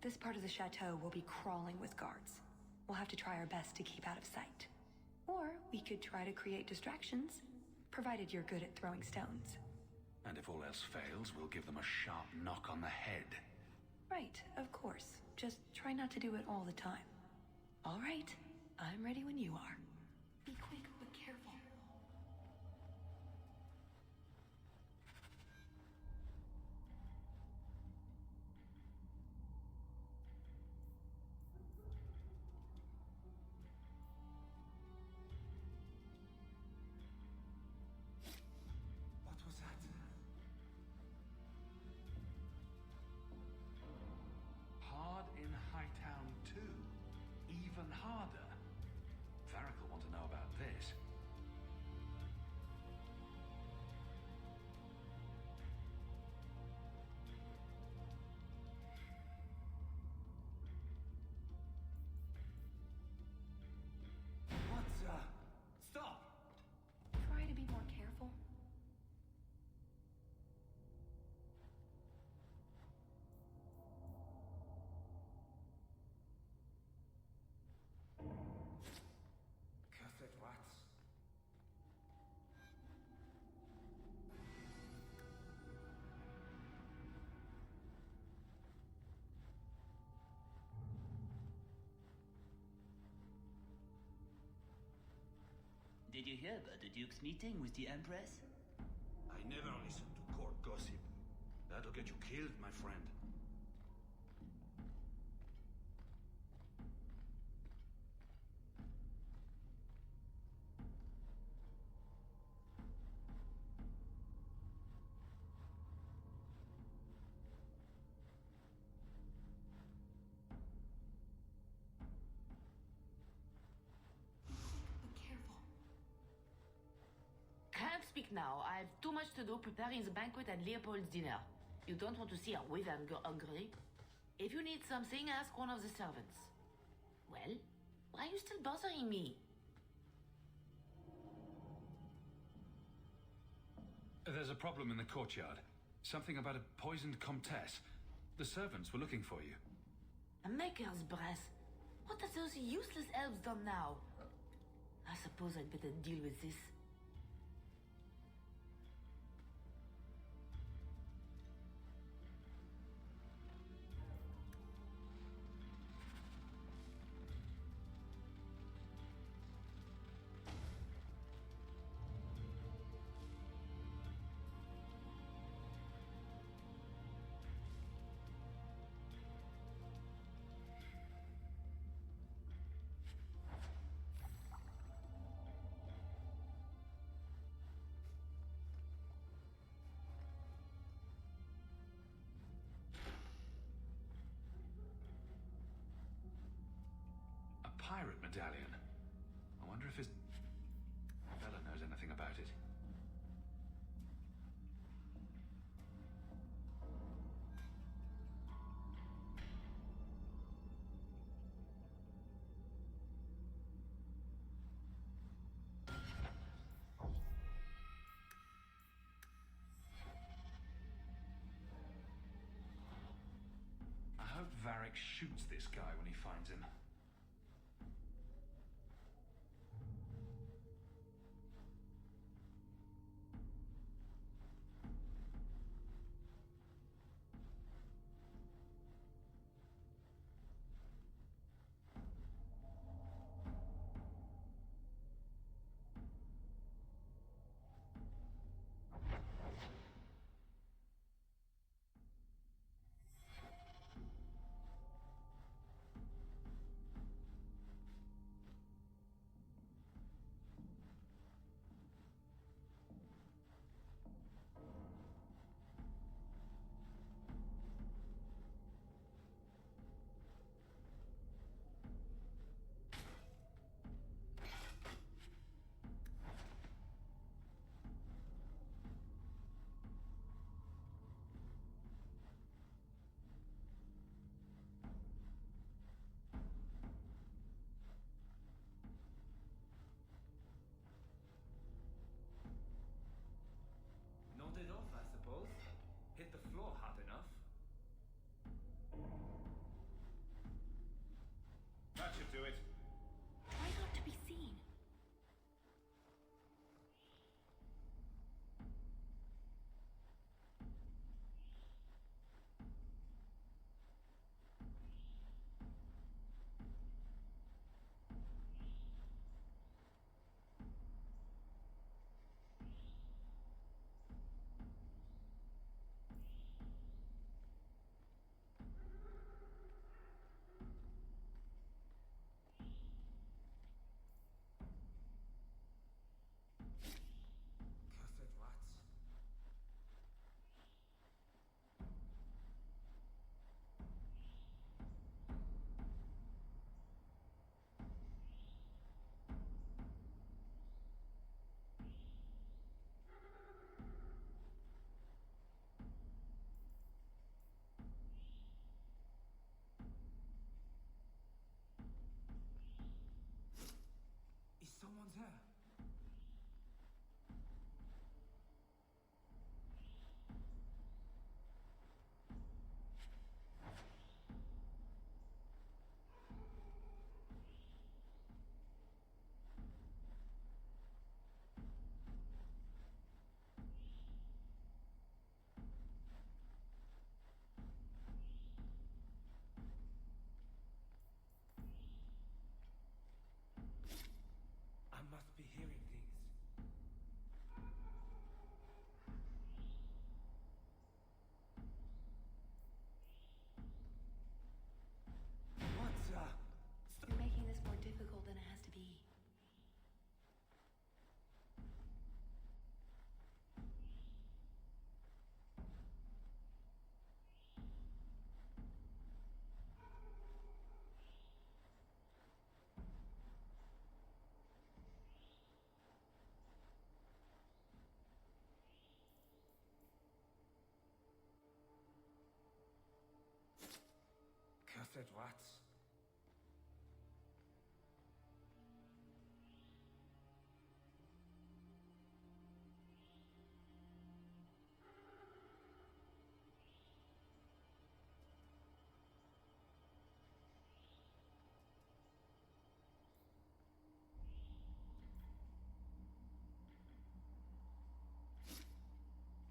This part of the chateau will be crawling with guards. We'll have to try our best to keep out of sight. Or we could try to create distractions, provided you're good at throwing stones. And if all else fails, we'll give them a sharp knock on the head. Right, of course. Just try not to do it all the time. All right, I'm ready when you are. Be quick, but careful. What was that? Hard in Hightown too. Even harder. Varric will want to know about this. Stop! Try to be more careful. Cursed rats. Did you hear about the Duke's meeting with the Empress? I never listen to court gossip. That'll get you killed, my friend. Be careful. Can't speak now. I have too much to do preparing the banquet and Leopold's dinner. You don't want to see a wyvern go hungry. If you need something, ask one of the servants. Well, why are you still bothering me? There's a problem in the courtyard. Something about a poisoned comtesse. The servants were looking for you. A maker's breath. What have those useless elves done now? I suppose I'd better deal with this. medallion. I wonder if his fella knows anything about it. I hope Varric shoots this guy when he finds him. Nodded off, I suppose. Hit the floor hard enough. That should do it. Try not to be seen. Cursed rats. Is someone there? I must be hearing things. What? You're making this more difficult than it has to be. Cursed rats.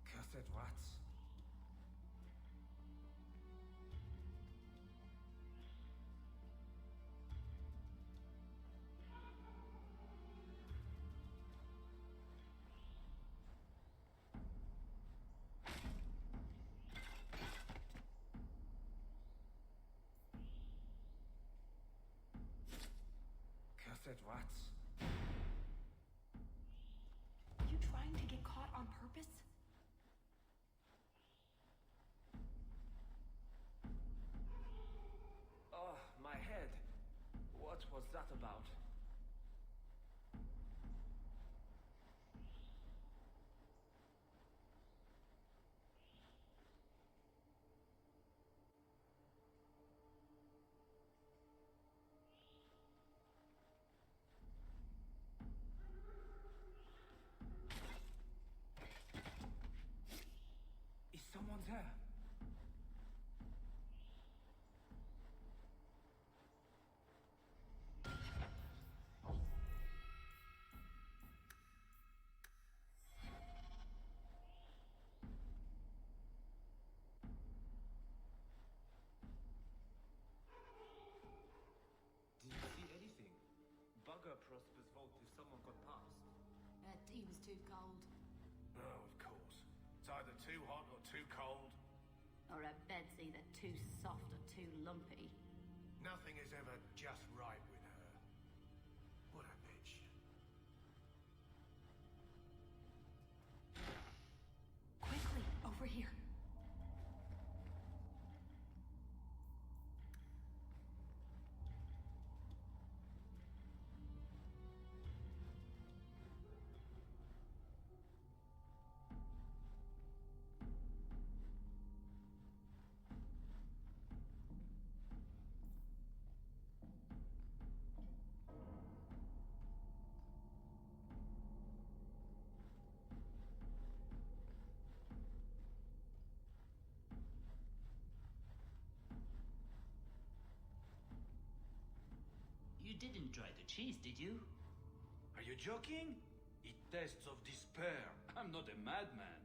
Cursed rats. there. Didn't see anything. Bugger Prosper's vault if someone got past. That tea was too cold. Oh, of course. It's either too hot or too cold. Or her bed's either too soft or too lumpy. Nothing is ever just right with her. What a bitch. Quickly, over here. You didn't try the cheese, did you? Are you joking? It tastes of despair. I'm not a madman.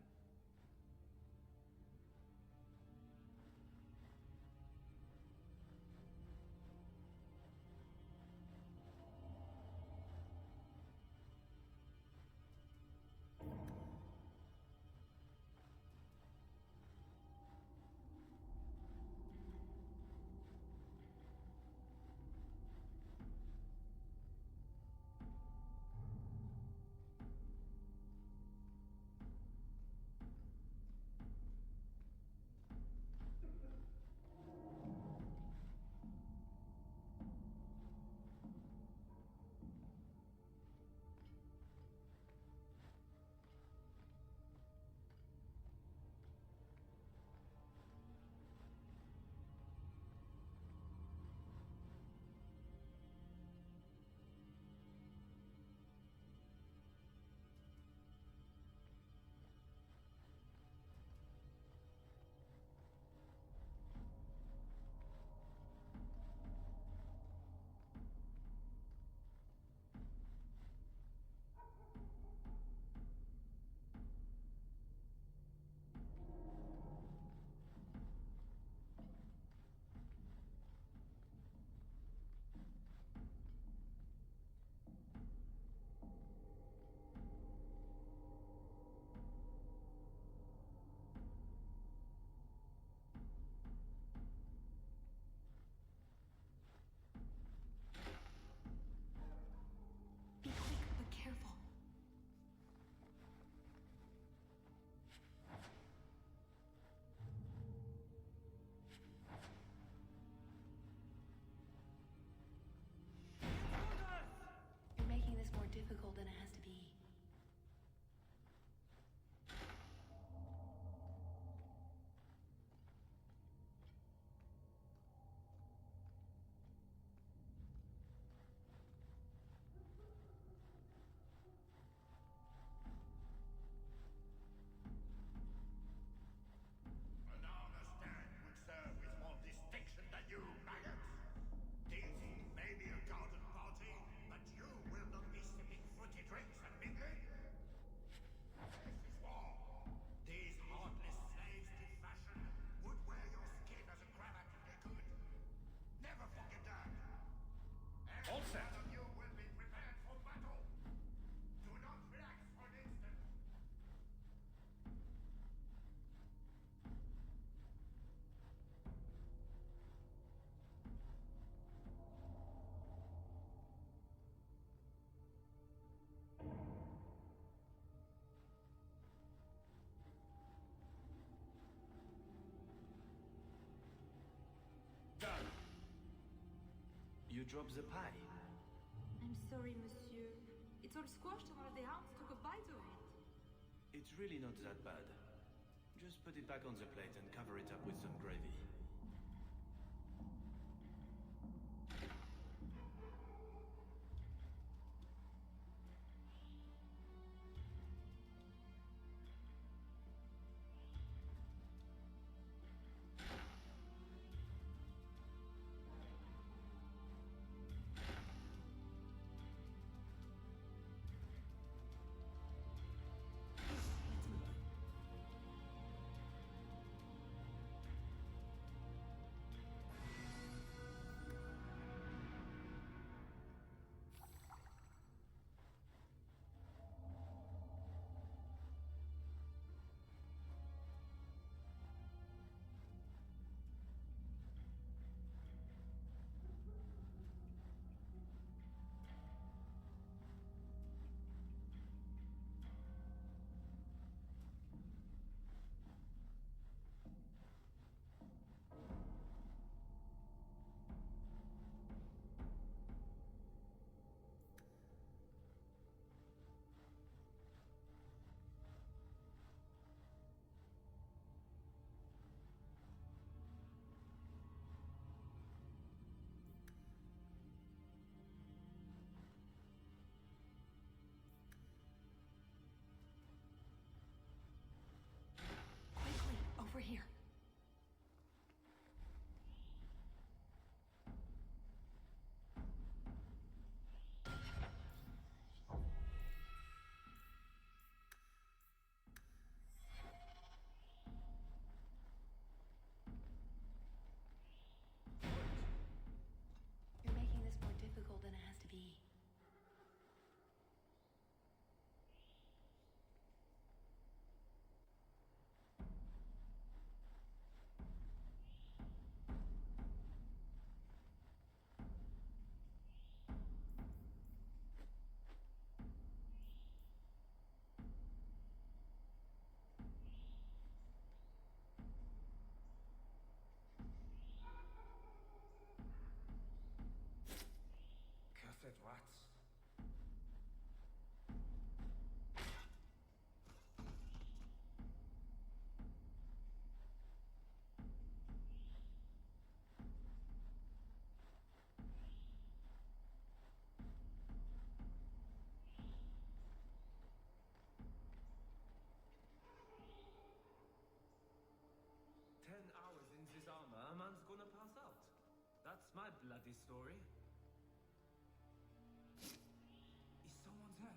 Be quick, but careful. You're making this more difficult than it has to be. An honest man would serve with more distinction than you, maggots. This may be a garden party, but you will not be sipping fruity drinks and mingling. This is war. These heartless slaves to fashion would wear your skin as a cravat if they could. Never forget that. All Every set. one of you will be prepared for battle. Do not relax for an instant. Done. You dropped the pie. I'm sorry, monsieur. It's all squashed and one of the hounds took a bite of it. It's really not that bad. Just put it back on the plate and cover it up with some gravy. heard this story? Is someone there?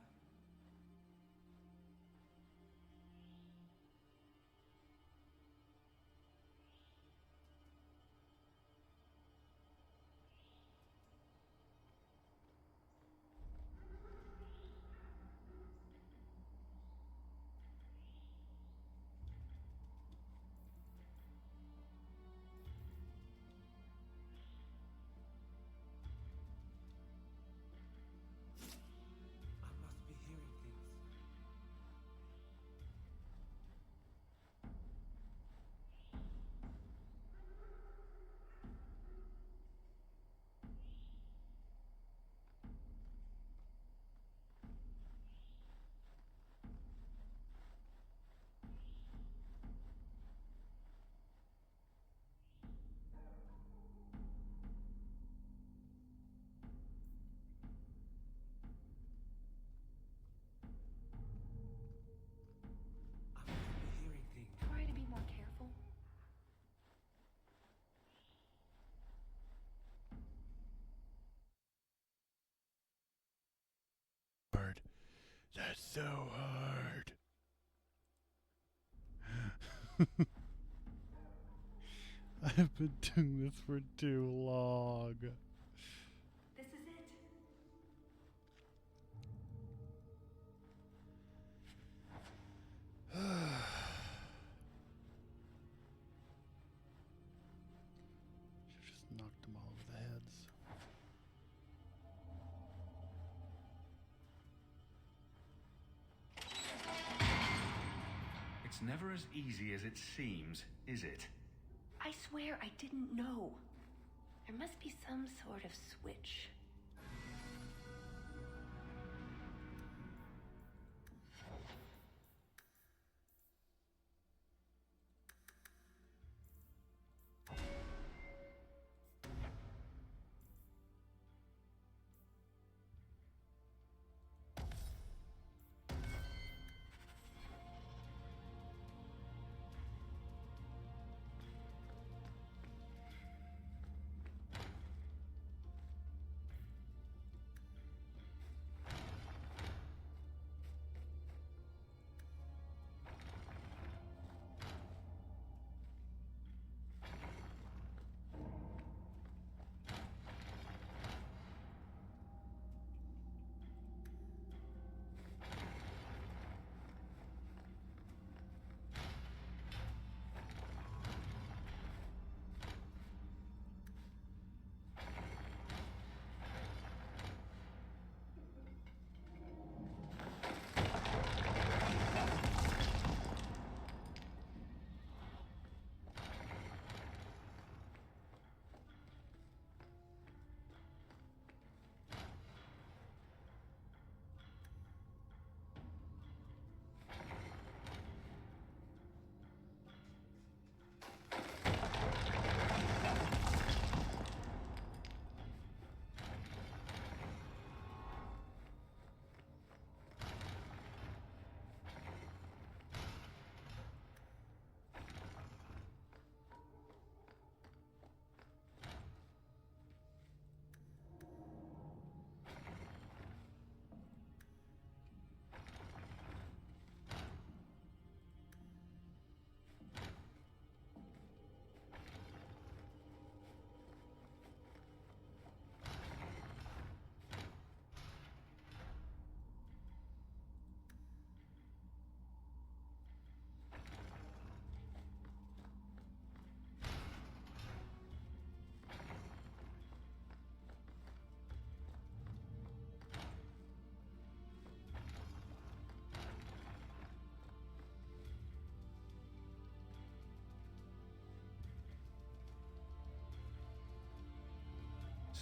Try to be more careful. Hard. That's so hard. I've been doing this for too long. This is it. Should've just knocked them all over the heads. It's never as easy as it seems, is it? I swear I didn't know. There must be some sort of switch.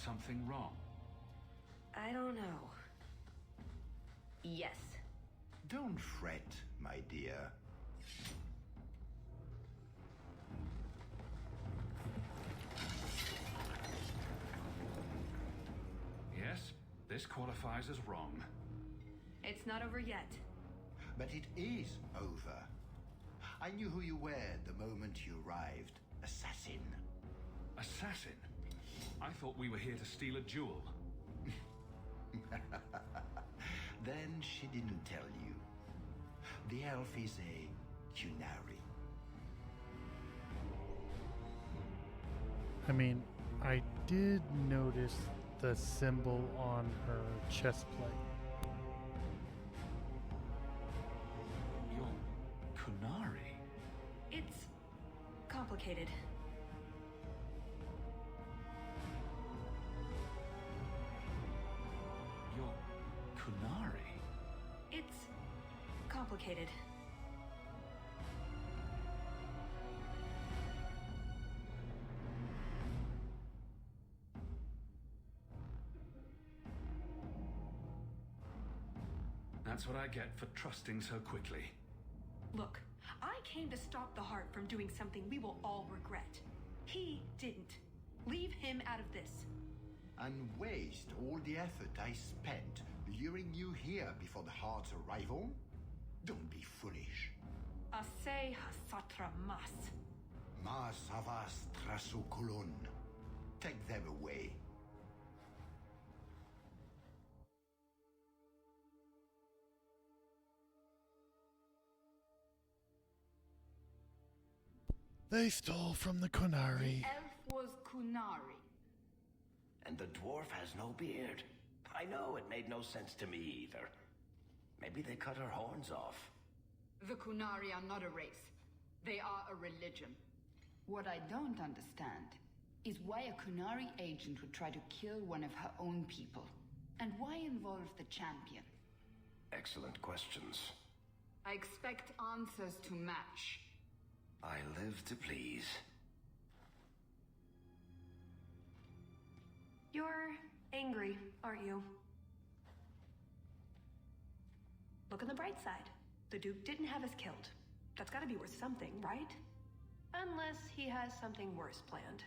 Something wrong? I don't know. Yes. Don't fret, my dear. Yes, this qualifies as wrong. It's not over yet. But it is over. I knew who you were the moment you arrived. Assassin. Assassin? I thought we were here to steal a jewel. Then she didn't tell you. The elf is a Kunari. I mean, I did notice the symbol on her chest plate. You're Kunari? It's complicated. You're Kunari? It's complicated. That's what I get for trusting so quickly. Look, I came to stop the heart from doing something we will all regret. He didn't. Leave him out of this. And waste all the effort I spent luring you here before the heart's arrival? Don't be foolish. Ase hasatra mas. Mas havas trasukulun. Take them away. They stole from the Kunari. The elf was Kunari. And the dwarf has no beard. I know, it made no sense to me either. Maybe they cut her horns off. The Kunari are not a race. They are a religion. What I don't understand is why a Kunari agent would try to kill one of her own people. And why involve the champion? Excellent questions. I expect answers to match. I live to please. You're angry, aren't you? Look on the bright side. The Duke didn't have us killed. That's gotta be worth something, right? Unless he has something worse planned.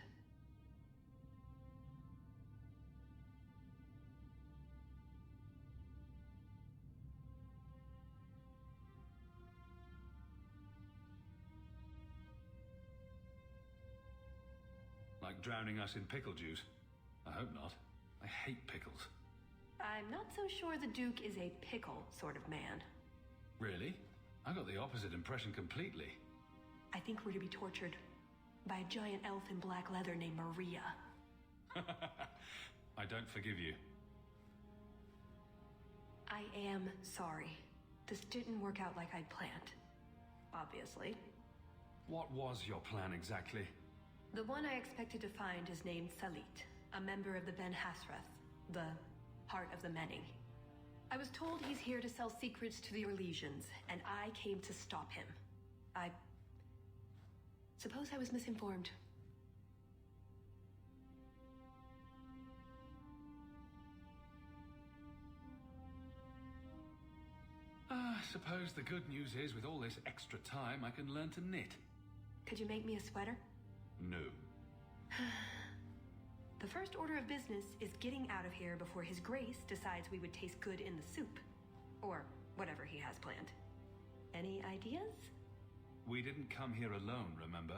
Like drowning us in pickle juice? I hope not. I hate pickles. I'm not so sure the Duke is a pickle sort of man. Really? I got the opposite impression completely. I think we're to be tortured by a giant elf in black leather named Maria. I don't forgive you. I am sorry. This didn't work out like I'd planned. Obviously. What was your plan exactly? The one I expected to find is named Salit, a member of the Ben Hasrath, the Heart of the Many. I was told he's here to sell secrets to the Orlesians, and I came to stop him. I suppose I was misinformed. I suppose the good news is, with all this extra time, I can learn to knit. Could you make me a sweater? No. The first order of business is getting out of here before His Grace decides we would taste good in the soup. Or whatever he has planned. Any ideas? We didn't come here alone, remember?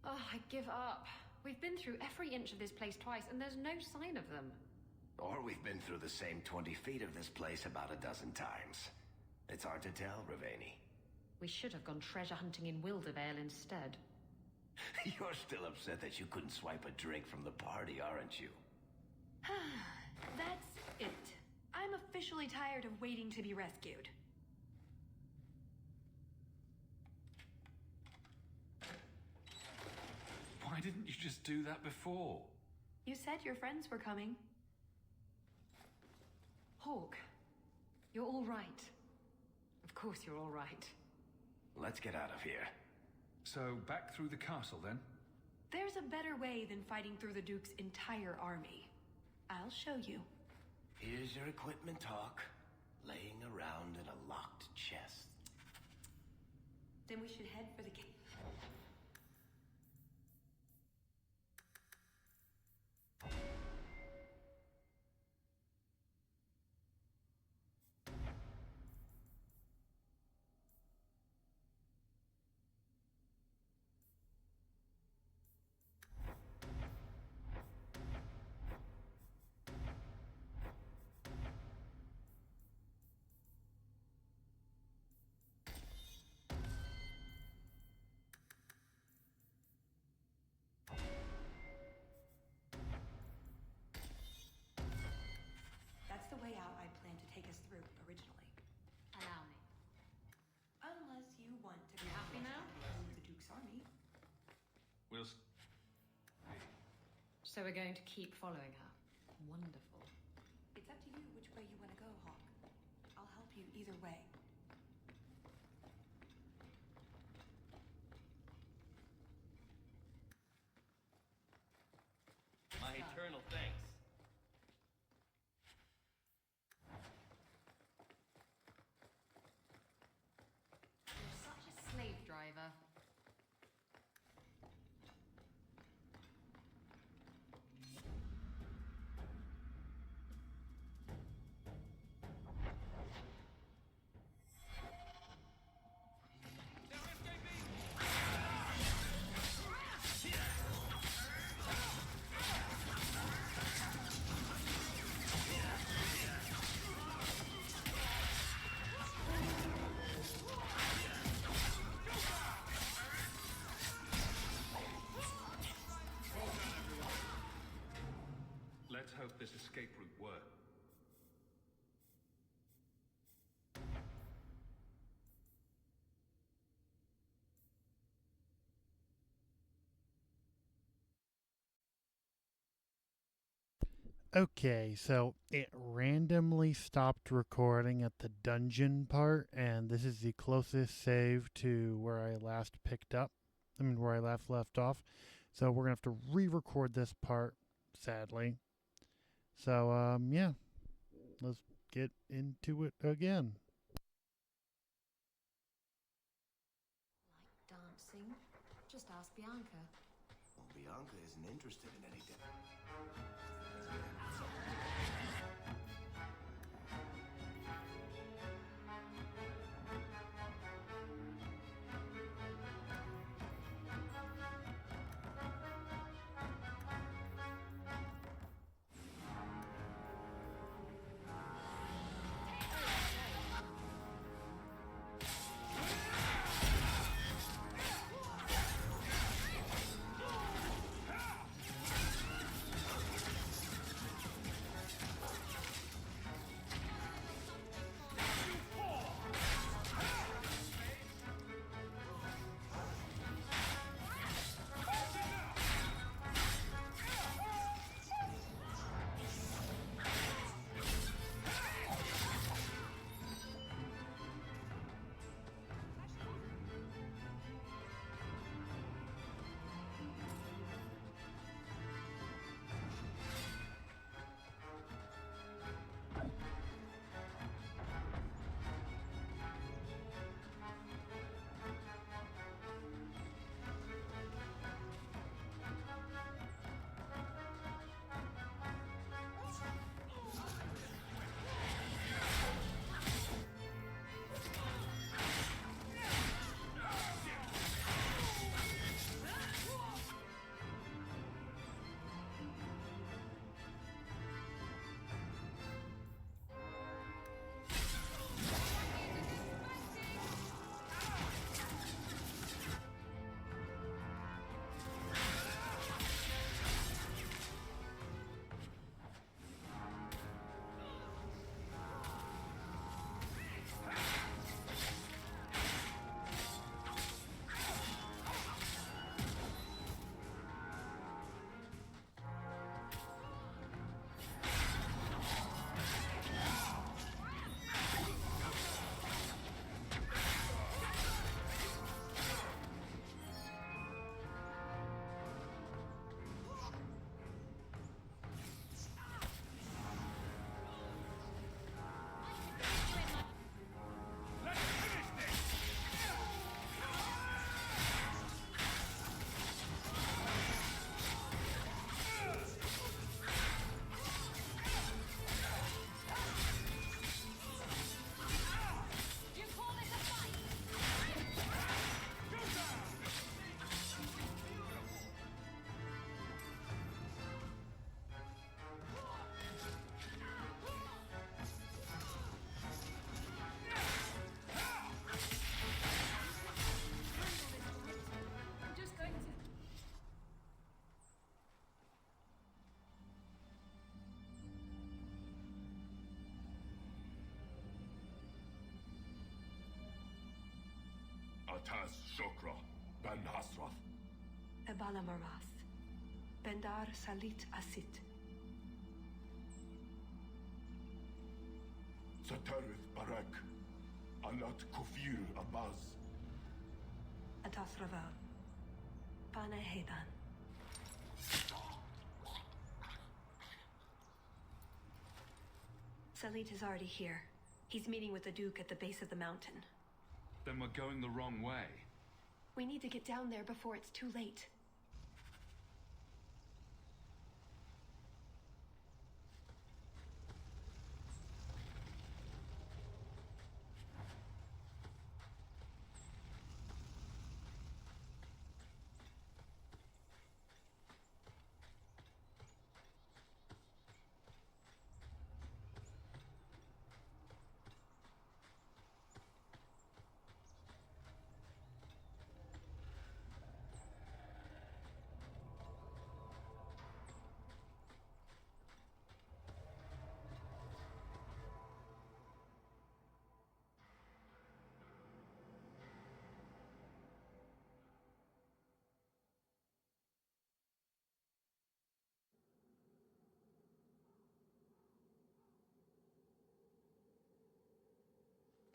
Oh, I give up. We've been through every inch of this place twice, and there's no sign of them. Or we've been through the same 20 feet of this place about a dozen times. It's hard to tell, Ravani. We should have gone treasure hunting in Wildervale instead. You're still upset that you couldn't swipe a drink from the party, aren't you? That's it. I'm officially tired of waiting to be rescued. Why didn't you just do that before? You said your friends were coming. Hawk, you're all right. Of course you're all right. Let's get out of here. So, back through the castle, then? There's a better way than fighting through the Duke's entire army. I'll show you. Here's your equipment talk, laying around in a locked chest. Then we should head for the cave. So we're going to keep following her. Wonderful. It's up to you which way you want to go, Hawk. I'll help you either way. My eternal thanks. You're such a slave driver. Let's hope this escape route works. Okay, so it randomly stopped recording at the dungeon part, and this is the closest save to where I last picked up. Where I left off. So we're gonna have to re-record this part, sadly. So yeah, let's get into it again. Like dancing? Just ask Bianca. Well, Bianca isn't interested in anything. Atas Shokra, Ben Hasrath. Ebala Marath. Bendar Salit Asit. Satarith Barak. Alat Kufir Abaz. Atasrava. Panahedan. Salit is already here. He's meeting with the Duke at the base of the mountain. Then we're going the wrong way. We need to get down there before it's too late.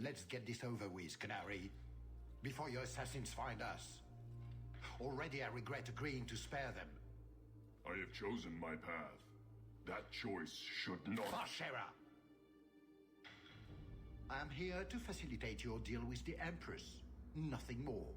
Let's get this over with, Canary, before your assassins find us. Already I regret agreeing to spare them. I have chosen my path. That choice should not... Bashera! I'm here to facilitate your deal with the Empress. Nothing more.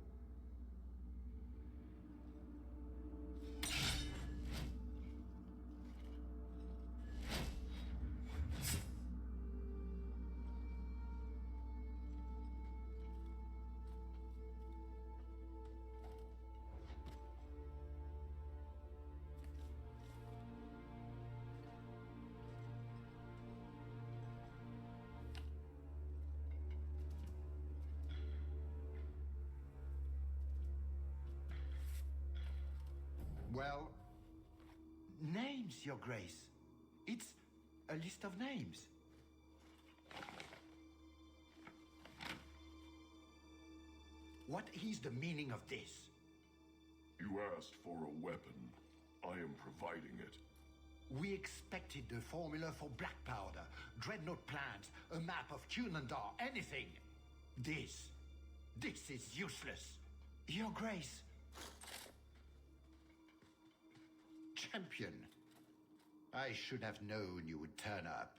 Well, names, Your Grace. It's a list of names. What is the meaning of this? You asked for a weapon. I am providing it. We expected the formula for black powder, dreadnought plans, a map of Cunandar, anything. This is useless. Your Grace. Champion. I should have known you would turn up.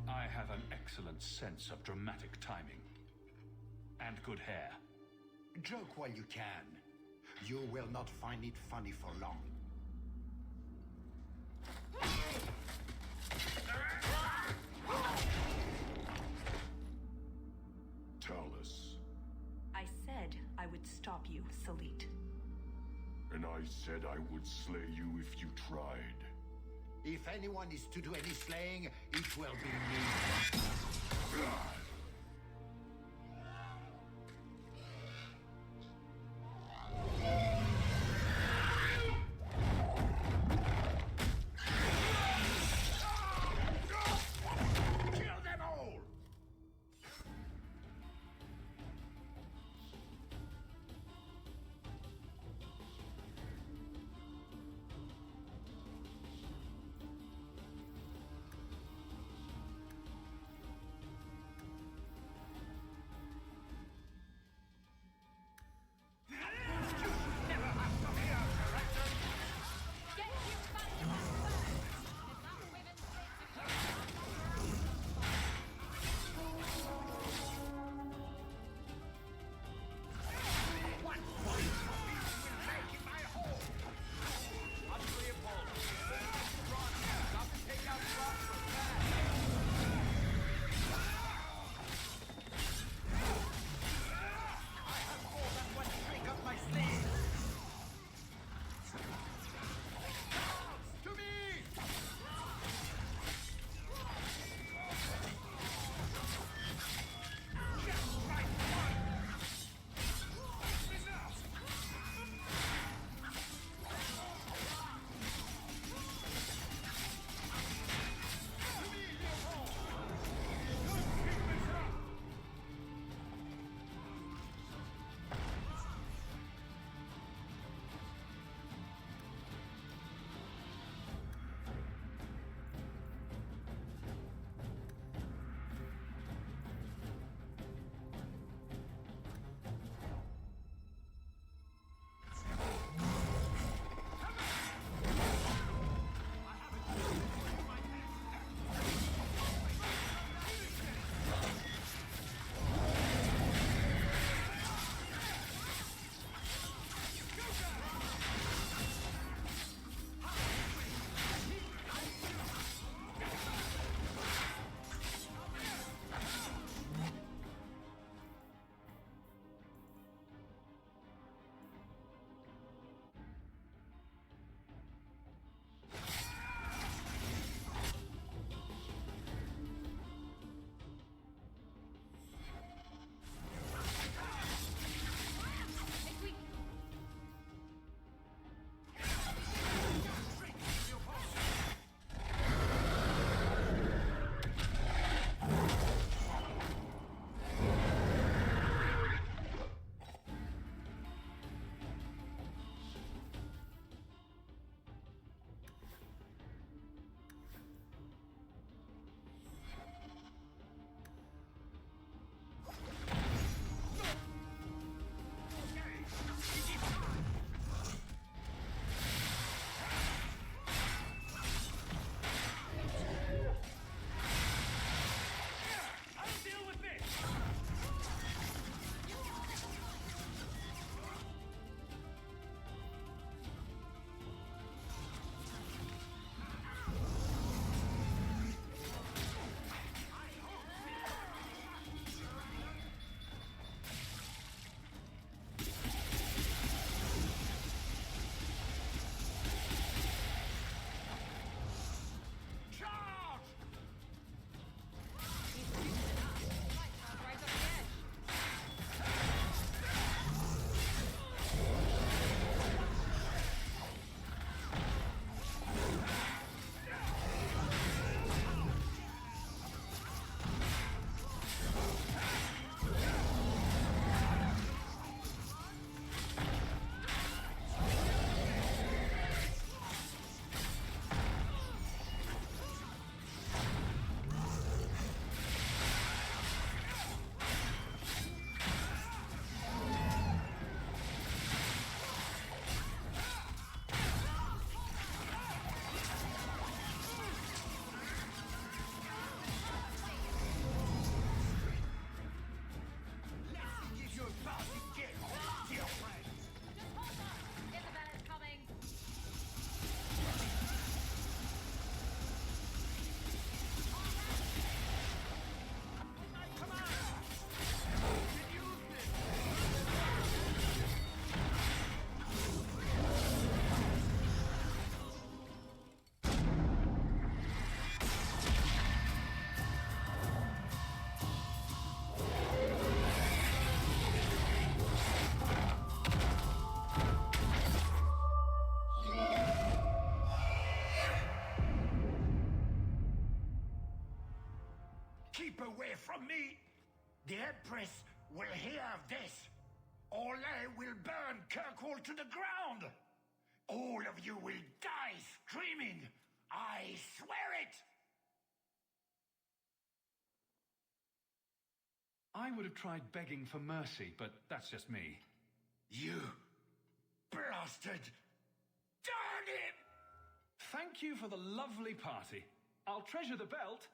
I have an excellent sense of dramatic timing. And good hair. Joke while you can. You will not find it funny for long. Talus. I said I would stop you, Salit. And I said I would slay you if you tried. If anyone is to do any slaying, it will be me. Kill them all! away from me, the Empress will hear of this. Orlais will burn Kirkwall to the ground. All of you will die screaming. I swear it! I would have tried begging for mercy, but that's just me. You blasted! Darn him! Thank you for the lovely party. I'll treasure the belt.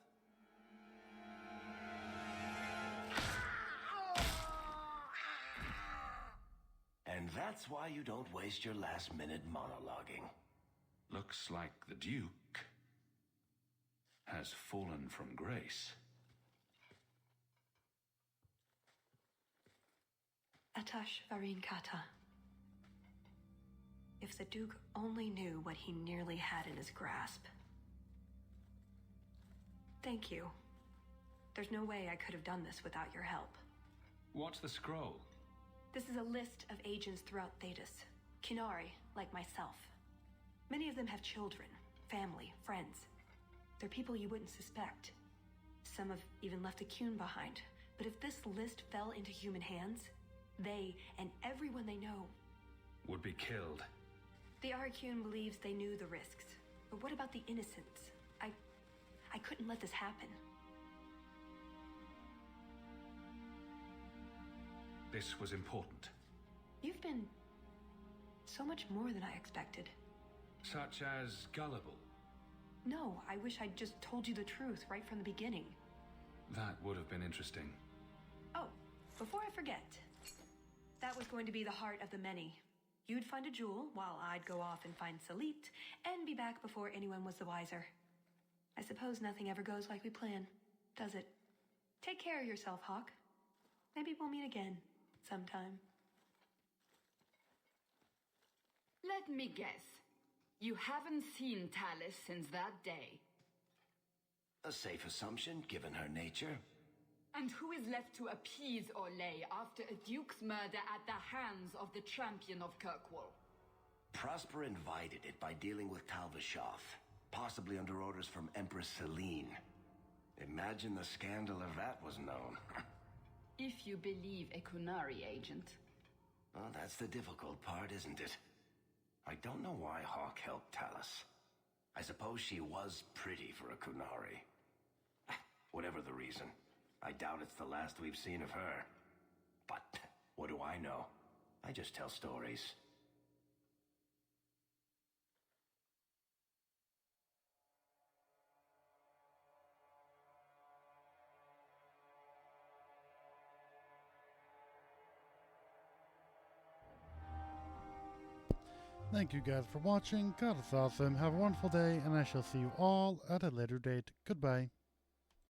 And that's why you don't waste your last-minute monologuing. Looks like the Duke has fallen from grace. Atash Varinkata. If the Duke only knew what he nearly had in his grasp. Thank you. There's no way I could have done this without your help. What's the scroll? This is a list of agents throughout Thetis. Kinari, like myself. Many of them have children, family, friends. They're people you wouldn't suspect. Some have even left a Qun behind. But if this list fell into human hands, they and everyone they know would be killed. The Arcune believes they knew the risks. But what about the innocents? I couldn't let this happen. This was important. You've been so much more than I expected. Such as gullible? No, I wish I'd just told you the truth right from the beginning. That would have been interesting. Oh, before I forget. That was going to be the heart of the many. You'd find a jewel while I'd go off and find Salit and be back before anyone was the wiser. I suppose nothing ever goes like we plan, does it? Take care of yourself, Hawk. Maybe we'll meet again sometime. Let me guess. You haven't seen Talus since that day. A safe assumption, given her nature. And who is left to appease Orlais after a duke's murder at the hands of the champion of Kirkwall? Prosper invited it by dealing with Talvashoth, possibly under orders from Empress Celine. Imagine the scandal if that was known. If you believe a Kunari agent. Well, that's the difficult part, isn't it? I don't know why Hawk helped Talus. I suppose she was pretty for a Kunari. Whatever the reason, I doubt it's the last we've seen of her. But what do I know? I just tell stories. Thank you guys for watching. God is awesome. Have a wonderful day, and I shall see you all at a later date. Goodbye.